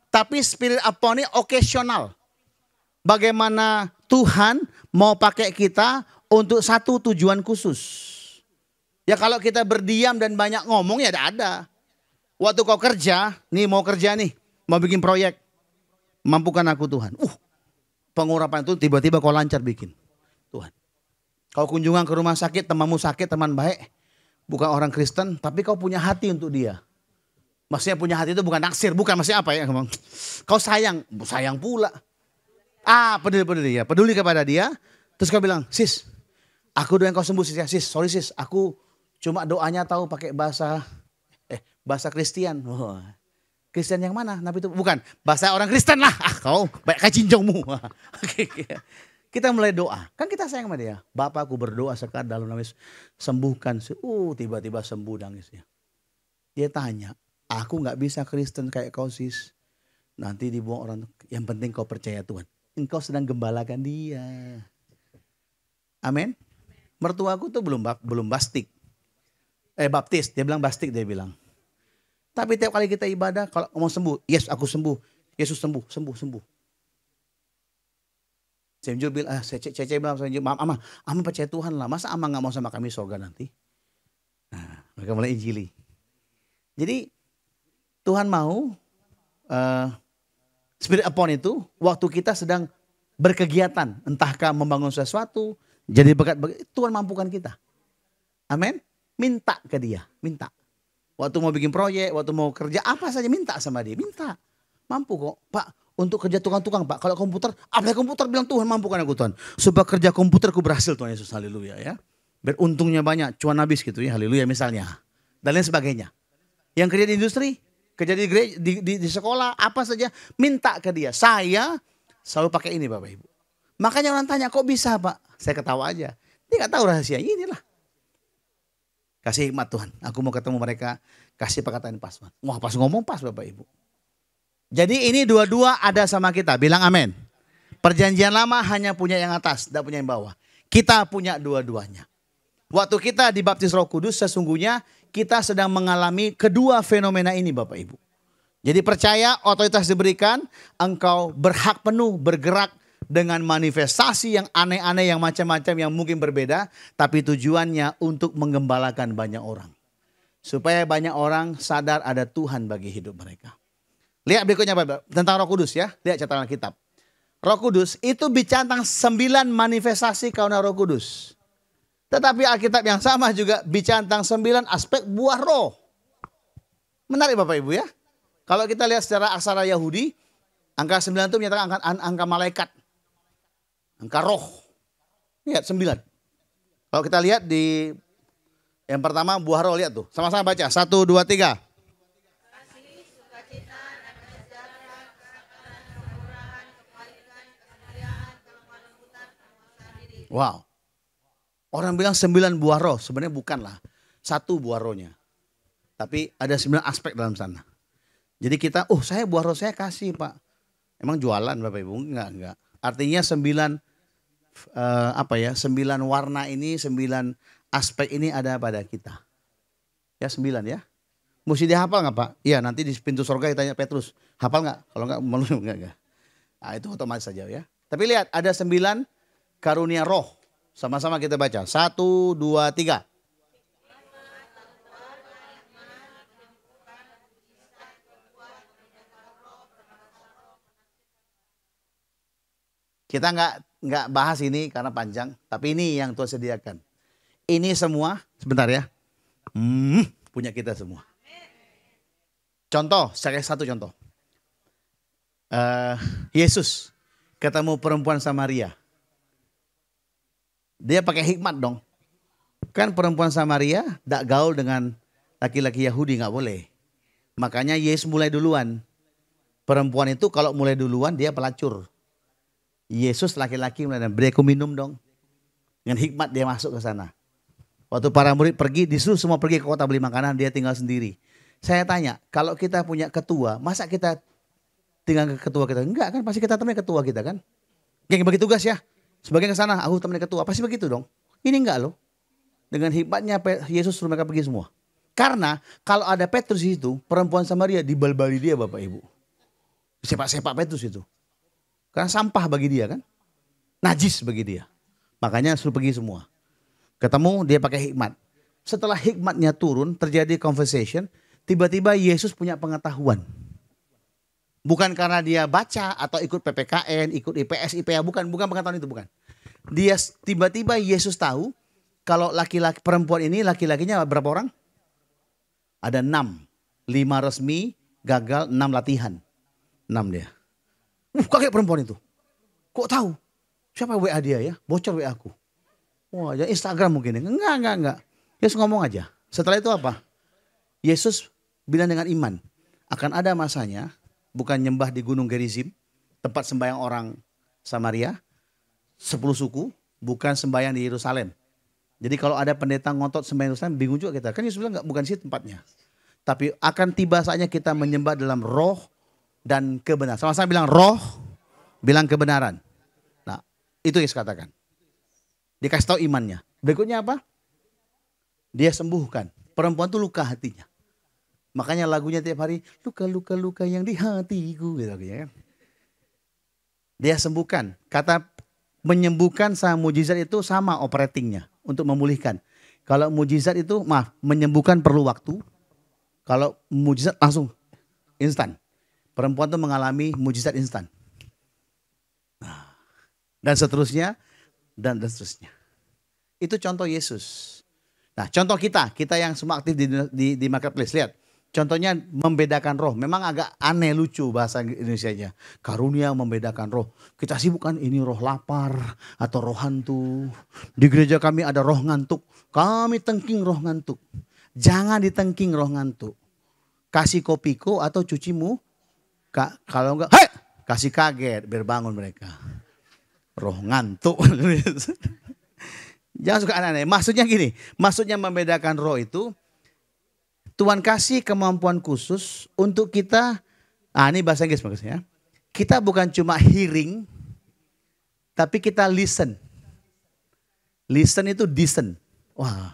Tapi spirit upon ini occasional. Bagaimana Tuhan mau pakai kita untuk satu tujuan khusus. Ya kalau kita berdiam dan banyak ngomong ya ada. Waktu kau kerja, mau bikin proyek. Mampukan aku Tuhan. Pengurapan itu tiba-tiba kau lancar bikin. Tuhan. Kau kunjungan ke rumah sakit, temanmu sakit, teman baik. Bukan orang Kristen, tapi kau punya hati untuk dia. Maksudnya punya hati itu bukan naksir, bukan maksudnya apa ya. Kau sayang pula. Peduli ya, peduli kepada dia. Terus kau bilang, sis, aku doain kau sembuh sis ya. Sorry sis, aku cuma doanya tahu pakai bahasa Kristen. Kristen yang mana? Nabi itu bukan bahasa orang Kristen lah. Kau baik kajinjongmu. Kita mulai doa. Kan kita sayang sama dia. Bapak, aku berdoa sekarang dalam nama Yesus. Sembuhkan. Tiba-tiba sembuh nangisnya. Dia tanya, aku gak bisa Kristen kayak kau sis. Nanti dibuang orang. Yang penting kau percaya Tuhan. Engkau sedang gembalakan dia. Amin. Mertuaku tuh belum baptis. Dia bilang bastik dia bilang. Tapi tiap kali kita ibadah, kalau mau sembuh, yes aku sembuh. Yesus sembuh. Cece bilang, Ama percaya Tuhan lah. Masa Ama gak mau sama kami surga nanti? Nah, mereka mulai injili. Jadi Tuhan mau Spirit upon itu waktu kita sedang berkegiatan. Entahkah membangun sesuatu, jadi berkat, Tuhan mampukan kita. Amin. Minta ke dia, minta. Waktu mau bikin proyek, waktu mau kerja, apa saja minta sama dia, minta. Mampu kok, Pak. Untuk kerja tukang-tukang, Pak. Kalau komputer, apa komputer bilang Tuhan mampukan aku Tuhan. Supaya kerja komputerku berhasil Tuhan Yesus, haleluya ya. Biar untungnya banyak, cuan habis gitu ya, haleluya misalnya. Dan lain sebagainya. Yang kerja di industri, kerja di sekolah, apa saja, minta ke dia. Saya selalu pakai ini Bapak Ibu. Makanya orang tanya, kok bisa Pak? Saya ketawa aja. Dia gak tahu rahasia, inilah. Kasih hikmat Tuhan, aku mau ketemu mereka, kasih perkataan pas. Wah pas ngomong pas Bapak Ibu. Jadi ini dua-dua ada sama kita, bilang amin. Perjanjian lama hanya punya yang atas, tidak punya yang bawah. Kita punya dua-duanya. Waktu kita dibaptis Roh Kudus, sesungguhnya kita sedang mengalami kedua fenomena ini Bapak Ibu. Jadi percaya, otoritas diberikan, engkau berhak penuh bergerak dengan manifestasi yang aneh-aneh, yang macam-macam, yang mungkin berbeda. Tapi tujuannya untuk menggembalakan banyak orang. Supaya banyak orang sadar ada Tuhan bagi hidup mereka. Lihat berikutnya Bapak, tentang Roh Kudus ya. Lihat catatan kitab. Roh Kudus itu bicara tentang 9 manifestasi karunia Roh Kudus. Tetapi Alkitab yang sama juga bicara tentang 9 aspek buah roh. Menarik Bapak Ibu ya. Kalau kita lihat secara aksara Yahudi, angka 9 itu menyatakan angka malaikat. Angka roh. Lihat 9. Kalau kita lihat di yang pertama buah roh, lihat tuh. Sama-sama baca. 1, 2, 3. Wow. Orang bilang 9 buah roh. Sebenarnya bukanlah. 1 buah rohnya. Tapi ada 9 aspek dalam sana. Jadi kita, saya buah roh saya kasih Pak. Emang jualan Bapak Ibu? Enggak. Artinya 9 9 warna ini, 9 aspek ini ada pada kita. Ya 9 ya. Mesti dihafal nggak Pak? Iya nanti di pintu surga ditanya Petrus. Hafal nggak? Kalau nggak, enggak. Nah itu otomatis saja ya. Tapi lihat ada 9 karunia roh. Sama-sama kita baca. 1, 2, 3. Kita nggak bahas ini karena panjang. Tapi ini yang Tuhan sediakan. Ini semua, sebentar ya. Punya kita semua. Contoh, saya kasih 1 contoh. Yesus ketemu perempuan Samaria. Dia pakai hikmat dong. Kan perempuan Samaria tidak gaul dengan laki-laki Yahudi, nggak boleh. Makanya Yesus mulai duluan. Perempuan itu kalau mulai duluan dia pelacur. Yesus laki-laki mulai, beri aku minum dong. Dengan hikmat dia masuk ke sana. Waktu para murid pergi, disuruh semua pergi ke kota beli makanan, dia tinggal sendiri. Saya tanya, kalau kita punya ketua, masa kita tinggal ke ketua kita? Enggak kan, pasti kita temenin ketua kita kan. Yang bagi tugas ya. Sebagian ke sana, aku temenin ketua. Pasti begitu dong. Ini enggak loh. Dengan hikmatnya Yesus suruh mereka pergi semua. Karena kalau ada Petrus itu, perempuan Samaria dibal-bali dia Bapak Ibu. Sepak-sepak Petrus itu. Karena sampah bagi dia kan. Najis bagi dia. Makanya suruh pergi semua. Ketemu dia pakai hikmat. Setelah hikmatnya turun, terjadi conversation. Tiba-tiba Yesus punya pengetahuan. Bukan karena dia baca atau ikut PPKN, ikut IPS, IPA. Bukan pengetahuan itu, bukan. Dia tiba-tiba Yesus tahu kalau laki-laki perempuan ini laki-lakinya berapa orang? Ada 6. 5 resmi, gagal, 6 latihan. 6 dia. Kaget perempuan itu. Kok tahu? Siapa WA dia ya? Bocor WA aku. Wah, ya Instagram mungkin. Enggak. Yesus ngomong aja. Setelah itu apa? Yesus bilang dengan iman. Akan ada masanya, bukan nyembah di Gunung Gerizim, tempat sembahyang orang Samaria. 10 suku, bukan sembahyang di Yerusalem. Jadi kalau ada pendeta ngotot sembahyang di Yerusalem, bingung juga kita. Kan Yesus bilang bukan sih tempatnya. Tapi akan tiba saatnya kita menyembah dalam roh dan kebenaran. Sama-sama bilang roh, bilang kebenaran. Nah, itu Yesus katakan. Dikasih tahu imannya. Berikutnya apa? Dia sembuhkan. Perempuan itu luka hatinya. Makanya lagunya tiap hari, luka-luka yang di hatiku. Gitu, kan? Dia sembuhkan. Kata menyembuhkan sama mujizat itu sama operatingnya untuk memulihkan. Kalau mujizat itu, menyembuhkan perlu waktu. Kalau mujizat langsung instan. Perempuan itu mengalami mujizat instan. Nah, dan seterusnya, dan seterusnya. Itu contoh Yesus. Nah, contoh kita yang semua aktif di marketplace, lihat. Contohnya membedakan roh. Memang agak aneh, lucu bahasa Indonesianya. Karunia membedakan roh. Kita sibuk kan ini roh lapar atau roh hantu. Di gereja kami ada roh ngantuk. Kami tengking roh ngantuk. Jangan ditengking roh ngantuk. Kasih kopiko atau cucimu. Kalau enggak, hei! Kasih kaget biar bangun mereka. Roh ngantuk. Jangan suka aneh-aneh. Maksudnya gini. Maksudnya membedakan roh itu. Tuhan kasih kemampuan khusus untuk kita, ini bahasa Inggris maksudnya. Kita bukan cuma hearing, tapi kita listen. Listen itu discern. Wah,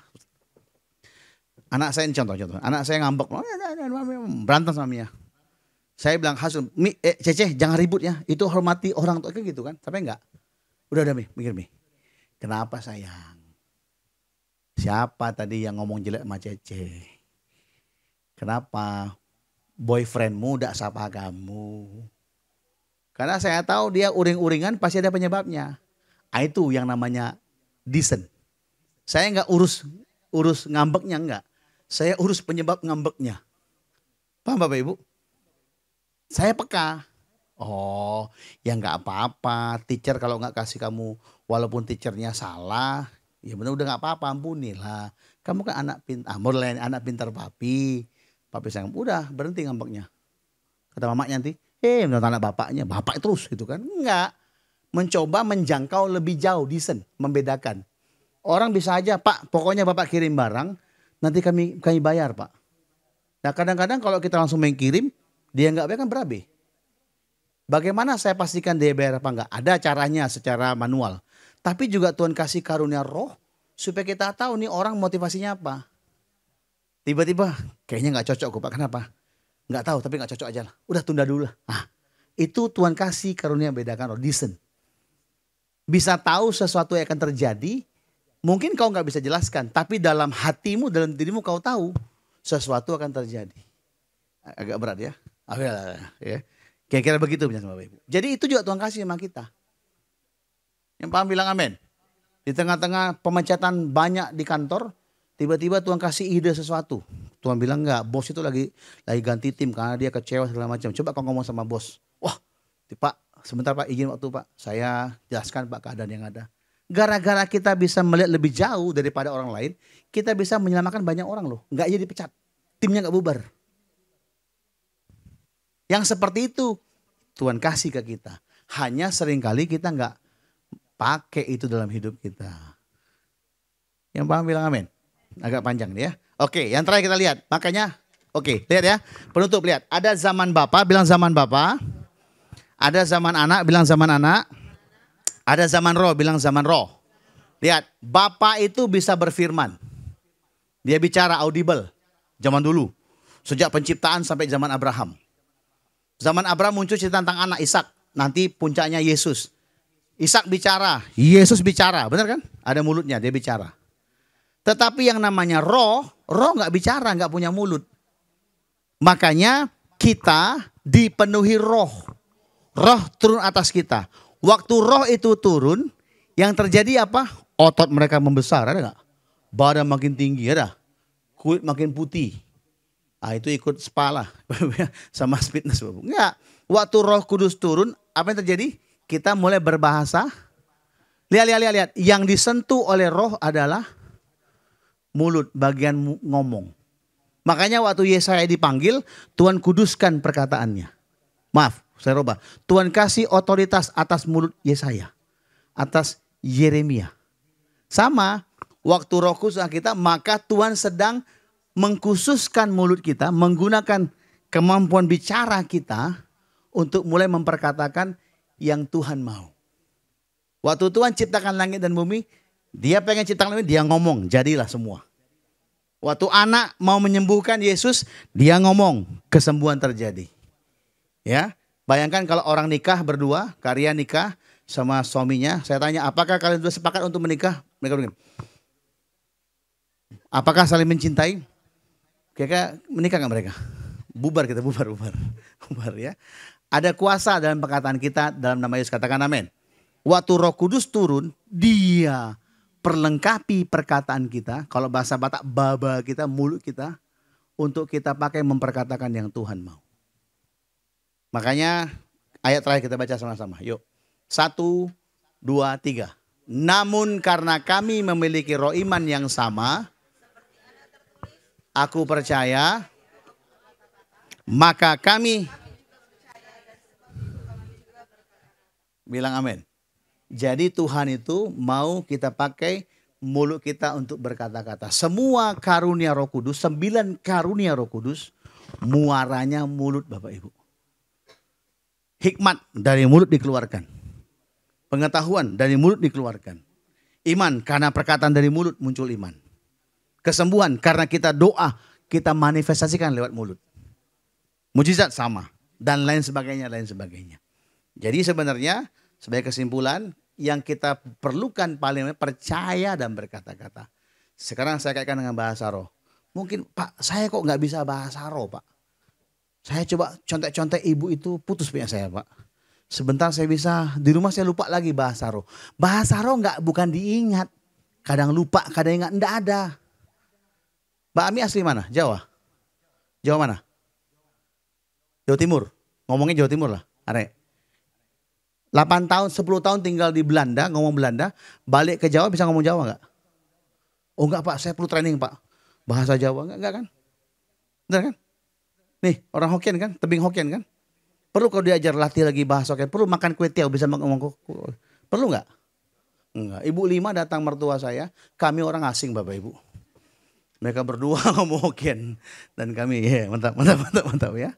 anak saya ini contoh. Anak saya ngambek, berantem sama Mia. Saya bilang, Cece jangan ribut ya, itu hormati orang tua, kan gitu kan. Tapi enggak, udah mikir Mi. Kenapa sayang? Siapa tadi yang ngomong jelek sama Cece? Kenapa boyfriendmu tidak sapa kamu? Karena saya tahu dia uring-uringan pasti ada penyebabnya. Itu yang namanya discern. Saya nggak urus ngambeknya, enggak. Saya urus penyebab ngambeknya. Paham Bapak Ibu? Saya peka. Oh, ya nggak apa-apa. Teacher kalau nggak kasih kamu, walaupun teachernya salah, ya benar udah nggak apa-apa, ampunilah. Kamu kan anak pintar papi. Papi sayang, udah berhenti ngambeknya. Kata mamanya nanti, menurut anak bapaknya, bapak terus gitu kan. Enggak, mencoba menjangkau lebih jauh, discern, membedakan. Orang bisa aja, Pak pokoknya bapak kirim barang, nanti kami bayar Pak. Nah kadang-kadang kalau kita langsung mengirim, dia enggak bayar kan berabe. Bagaimana saya pastikan dia bayar apa enggak? Ada caranya secara manual. Tapi juga Tuhan kasih karunia roh, supaya kita tahu nih orang motivasinya apa. Tiba-tiba kayaknya nggak cocok kok Pak. Kenapa? Nggak tahu tapi nggak cocok aja lah. Udah tunda dulu lah. Itu Tuhan kasih karunia bedakan roh. Discern. Bisa tahu sesuatu yang akan terjadi. Mungkin kau nggak bisa jelaskan. Tapi dalam hatimu, dalam dirimu kau tahu. Sesuatu akan terjadi. Agak berat ya. Ya. Kira-kira begitu Bapak Ibu. Jadi itu juga Tuhan kasih sama kita. Yang paham bilang amin. Di tengah-tengah pemecatan banyak di kantor. Tiba-tiba Tuhan kasih ide sesuatu. Tuhan bilang enggak, bos itu lagi ganti tim karena dia kecewa segala macam. Coba kau ngomong sama bos. Wah, Pak, sebentar Pak, izin waktu Pak. Saya jelaskan Pak keadaan yang ada. Gara-gara kita bisa melihat lebih jauh daripada orang lain, kita bisa menyelamatkan banyak orang loh. Enggak jadi pecat. Timnya enggak bubar. Yang seperti itu Tuhan kasih ke kita. Hanya seringkali kita enggak pakai itu dalam hidup kita. Yang paham bilang amin. Agak panjang nih ya. Oke, yang terakhir kita lihat. Makanya, lihat ya. Penutup lihat. Ada zaman Bapa, bilang zaman Bapa. Ada zaman anak, bilang zaman anak. Ada zaman roh, bilang zaman roh. Lihat, Bapa itu bisa berfirman. Dia bicara audible. Zaman dulu. Sejak penciptaan sampai zaman Abraham. Zaman Abraham muncul cerita tentang anak Ishak. Nanti puncaknya Yesus. Ishak bicara, Yesus bicara. Benar kan? Ada mulutnya, dia bicara. Tetapi yang namanya roh nggak bicara, nggak punya mulut. Makanya kita dipenuhi roh. Roh turun atas kita. Waktu roh itu turun, yang terjadi apa? Otot mereka membesar, ada nggak? Badan makin tinggi, ada? Kulit makin putih. Itu ikut spa lah. Sama fitness. Enggak. Waktu roh kudus turun, apa yang terjadi? Kita mulai berbahasa. Lihat. Yang disentuh oleh roh adalah mulut, bagian ngomong. Makanya waktu Yesaya dipanggil, Tuhan kuduskan perkataannya. Maaf, saya rubah. Tuhan kasih otoritas atas mulut Yesaya. atas Yeremia. Sama, waktu Roh Kudus kita, maka Tuhan sedang mengkhususkan mulut kita, menggunakan kemampuan bicara kita untuk mulai memperkatakan yang Tuhan mau. Waktu Tuhan ciptakan langit dan bumi, dia pengen ciptakan langit, dia ngomong, jadilah semua. Waktu anak mau menyembuhkan Yesus, dia ngomong, kesembuhan terjadi. Ya, bayangkan kalau orang nikah berdua, Karya nikah sama suaminya, saya tanya, apakah kalian sudah sepakat untuk menikah? Mereka bilang, apakah saling mencintai? Kira-kira menikah nggak mereka? Bubar kita, bubar ya. Ada kuasa dalam perkataan kita, dalam nama Yesus, katakan amin. Waktu Roh Kudus turun, dia perlengkapi perkataan kita, kalau bahasa Batak, baba kita, mulut kita, untuk kita pakai memperkatakan yang Tuhan mau. Makanya ayat terakhir kita baca sama-sama. Yuk. 1, 2, 3. Namun karena kami memiliki roh iman yang sama, aku percaya, maka kami, bilang amin. Jadi Tuhan itu mau kita pakai mulut kita untuk berkata-kata. Semua karunia Roh Kudus, 9 karunia Roh Kudus, muaranya mulut Bapak Ibu. Hikmat dari mulut dikeluarkan. Pengetahuan dari mulut dikeluarkan. Iman karena perkataan dari mulut muncul iman. Kesembuhan karena kita doa, kita manifestasikan lewat mulut. Mujizat sama. Dan lain sebagainya, lain sebagainya. Jadi sebenarnya sebagai kesimpulan, yang kita perlukan paling percaya dan berkata-kata. Sekarang saya kaitkan dengan bahasa roh. Mungkin Pak, saya kok nggak bisa bahasa roh Pak. Saya coba contek-contek ibu itu putus punya saya Pak. Sebentar saya bisa, di rumah saya lupa lagi bahasa roh. Bahasa roh bukan diingat. Kadang lupa, kadang ingat, enggak ada. Mbak Ami asli mana? Jawa? Jawa mana? Jawa Timur. Ngomongnya Jawa Timur lah. Are. 8 tahun, 10 tahun tinggal di Belanda, ngomong Belanda. Balik ke Jawa bisa ngomong Jawa enggak? Oh enggak Pak, saya perlu training Pak. Bahasa Jawa enggak kan? Benar kan? Nih orang Hokkien kan, tebing Hokkien kan? Perlu kalau diajar latih lagi bahasa Hokkien, perlu makan kue tiaw bisa ngomong, perlu enggak? Enggak. Ibu 5 datang mertua saya, kami orang asing Bapak Ibu. Mereka berdua ngomong Hokkien dan kami mantap ya.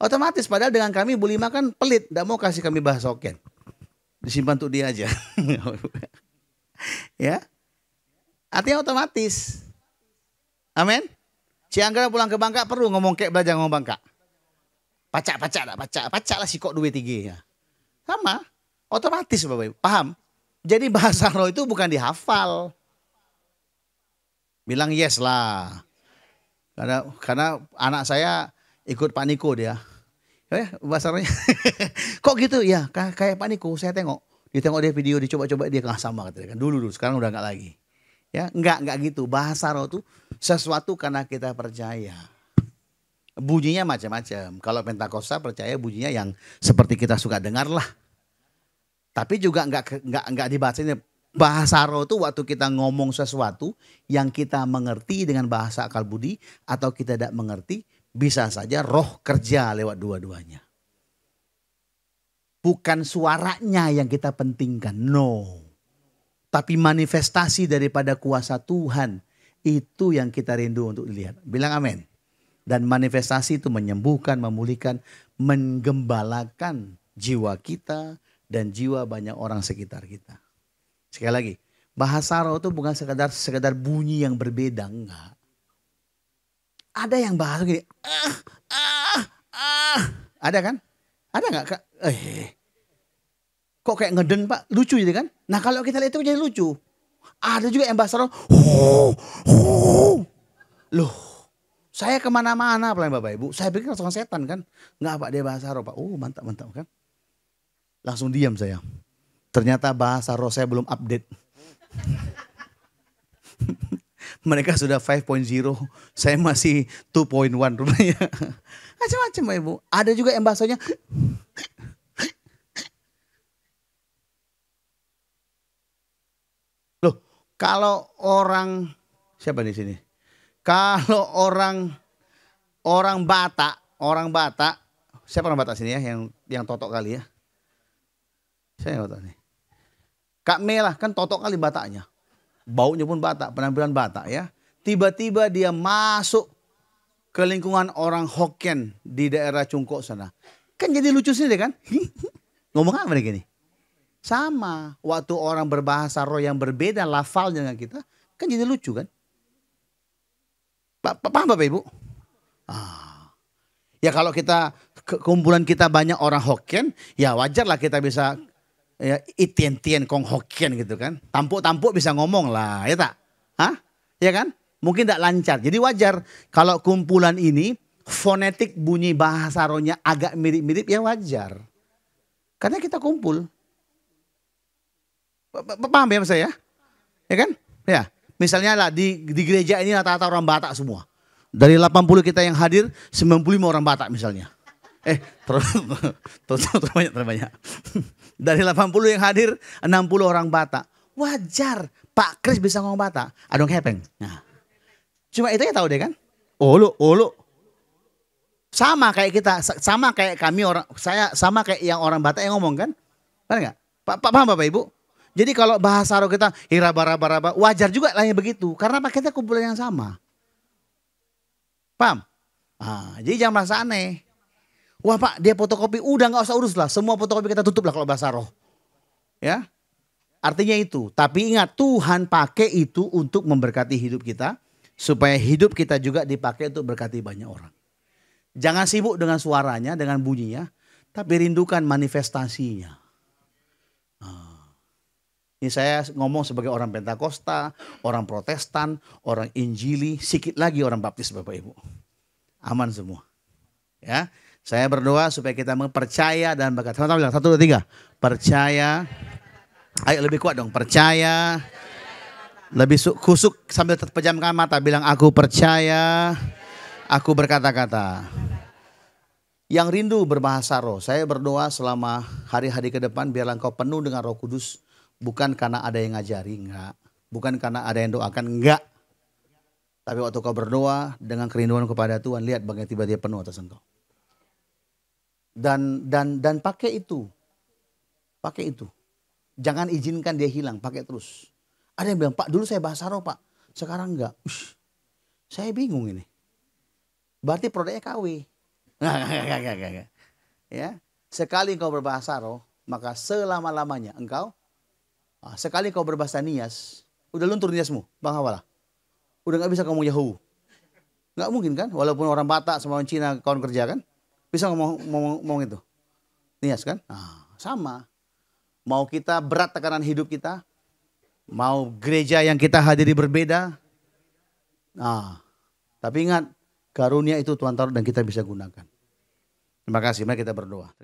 Otomatis padahal dengan kami Ibu 5 kan pelit, enggak mau kasih kami bahasa Hokkien. Disimpan untuk dia aja. Ya. Artinya otomatis. Amin. Cianggara pulang ke Bangka perlu ngomong kayak belajar ngomong Bangka. Pacak lah si kok 2-3 ya. Sama, otomatis Bapak Ibu, paham? Jadi bahasa roh itu bukan dihafal. Bilang yes lah. Karena anak saya ikut Pak Niko dia. Bahasa rohnya. Kok gitu? Ya kayak Pak Niko, saya tengok. Ditengok dia video, dicoba-coba dia sama katanya kan. Dulu, sekarang udah enggak lagi. Ya, enggak gitu. Bahasa roh itu sesuatu karena kita percaya. Bunyinya macam-macam. Kalau Pentakosta percaya bunyinya yang seperti kita suka dengar lah. Tapi juga enggak dibacain. Bahasa roh itu waktu kita ngomong sesuatu yang kita mengerti dengan bahasa akal budi atau kita tidak mengerti, bisa saja roh kerja lewat dua-duanya. Bukan suaranya yang kita pentingkan, no. Tapi manifestasi daripada kuasa Tuhan itu yang kita rindu untuk dilihat. Bilang amin. Dan manifestasi itu menyembuhkan, memulihkan, menggembalakan jiwa kita dan jiwa banyak orang sekitar kita. Sekali lagi, bahasa roh itu bukan sekedar bunyi yang berbeda, enggak. Ada yang bahasa gini, ada kan? Ada enggak Kak? Kok kayak ngeden Pak? Lucu gitu kan? Nah kalau kita lihat itu jadi lucu. Ada juga yang bahasa roh, loh. Saya kemana-mana pelan Bapak Ibu. Saya pikir langsung setan kan. Enggak Pak, dia bahasa roh Pak. Mantap kan. Langsung diam saya. Ternyata bahasa roh saya belum update. Mereka sudah 5.0. Saya masih 2.1 rupanya. Macam-macam Bapak Ibu. Ada juga yang bahasanya. Loh, kalau orang. Siapa di sini? Kalau orang Batak, siapa orang Batak sini ya yang totok kali ya? Saya nggak tahu nih. Kak Mela kan totok kali Bataknya. Baunya pun Batak, penampilan Batak ya. Tiba-tiba dia masuk ke lingkungan orang Hokkien di daerah Cungkok sana. Kan jadi lucu sendiri kan? Ngomong apa mereka ini? Sama, waktu orang berbahasa roh yang berbeda lafalnya dengan kita, kan jadi lucu kan? Paham Bapak Ibu? Ya kalau kita, kumpulan kita banyak orang Hokkien, ya wajar lah kita bisa ya, itien-tien kong Hokkien gitu kan. Tampuk-tampuk bisa ngomong lah, ya tak? Hah? Ya kan? Mungkin tidak lancar. Jadi wajar kalau kumpulan ini fonetik bunyi bahasa rohnya agak mirip-mirip ya wajar. Karena kita kumpul. Paham ya saya? Ya kan? Ya. Misalnya lah di gereja ini rata-rata orang Batak semua. Dari 80 kita yang hadir, 95 orang Batak misalnya. Terbanyak. Dari 80 yang hadir, 60 orang Batak. Wajar. Pak Kris bisa ngomong Batak. Adong hepeng. Nah. Cuma itu ya tahu deh kan? Olo. Sama kayak kita, sama kayak kami orang, saya sama kayak yang orang Batak yang ngomong kan? Benar nggak? Paham Bapak Ibu? Jadi kalau bahasa roh kita hiraba-raba, wajar juga lah yang begitu. Karena kita kumpulan yang sama. Paham? Jadi jangan merasa aneh. Wah Pak dia fotokopi, udah nggak usah urus lah. Semua fotokopi kita tutup lah kalau bahasa roh. Ya, artinya itu. Tapi ingat Tuhan pakai itu untuk memberkati hidup kita. Supaya hidup kita juga dipakai untuk berkati banyak orang. Jangan sibuk dengan suaranya, dengan bunyinya. Tapi rindukan manifestasinya. Ini saya ngomong sebagai orang Pentakosta, orang Protestan, orang Injili, sedikit lagi orang Baptis Bapak Ibu. Aman semua. Ya, saya berdoa supaya kita percaya dan berkata. Sama-sama bilang 1, 2, 3. Percaya. Ayo lebih kuat dong. Percaya. Lebih kusuk sambil terpejamkan mata bilang aku percaya. Aku berkata-kata. Yang rindu berbahasa roh. Saya berdoa selama hari-hari ke depan biarlah engkau penuh dengan Roh Kudus. Bukan karena ada yang ngajari, enggak. Bukan karena ada yang doakan, enggak. Tapi waktu kau berdoa dengan kerinduan kepada Tuhan, lihat bagaimana tiba-tiba penuh atas engkau. Dan pakai itu. Pakai itu. Jangan izinkan dia hilang, pakai terus. Ada yang bilang, Pak dulu saya bahasa roh Pak, sekarang enggak. Saya bingung ini. Berarti produknya KW. Enggak. Ya, sekali engkau berbahasa roh, maka selama-lamanya engkau sekali kau berbahasa Nias, udah luntur Niasmu, Bang Hawala. Udah gak bisa ngomong Yahoo. Gak mungkin kan, walaupun orang Batak sama orang Cina kawan kerja kan, bisa ngomong itu. Nias kan, sama. Mau kita berat tekanan hidup kita, mau gereja yang kita hadiri berbeda, tapi ingat, karunia itu Tuhan taruh dan kita bisa gunakan. Terima kasih, mari kita berdoa.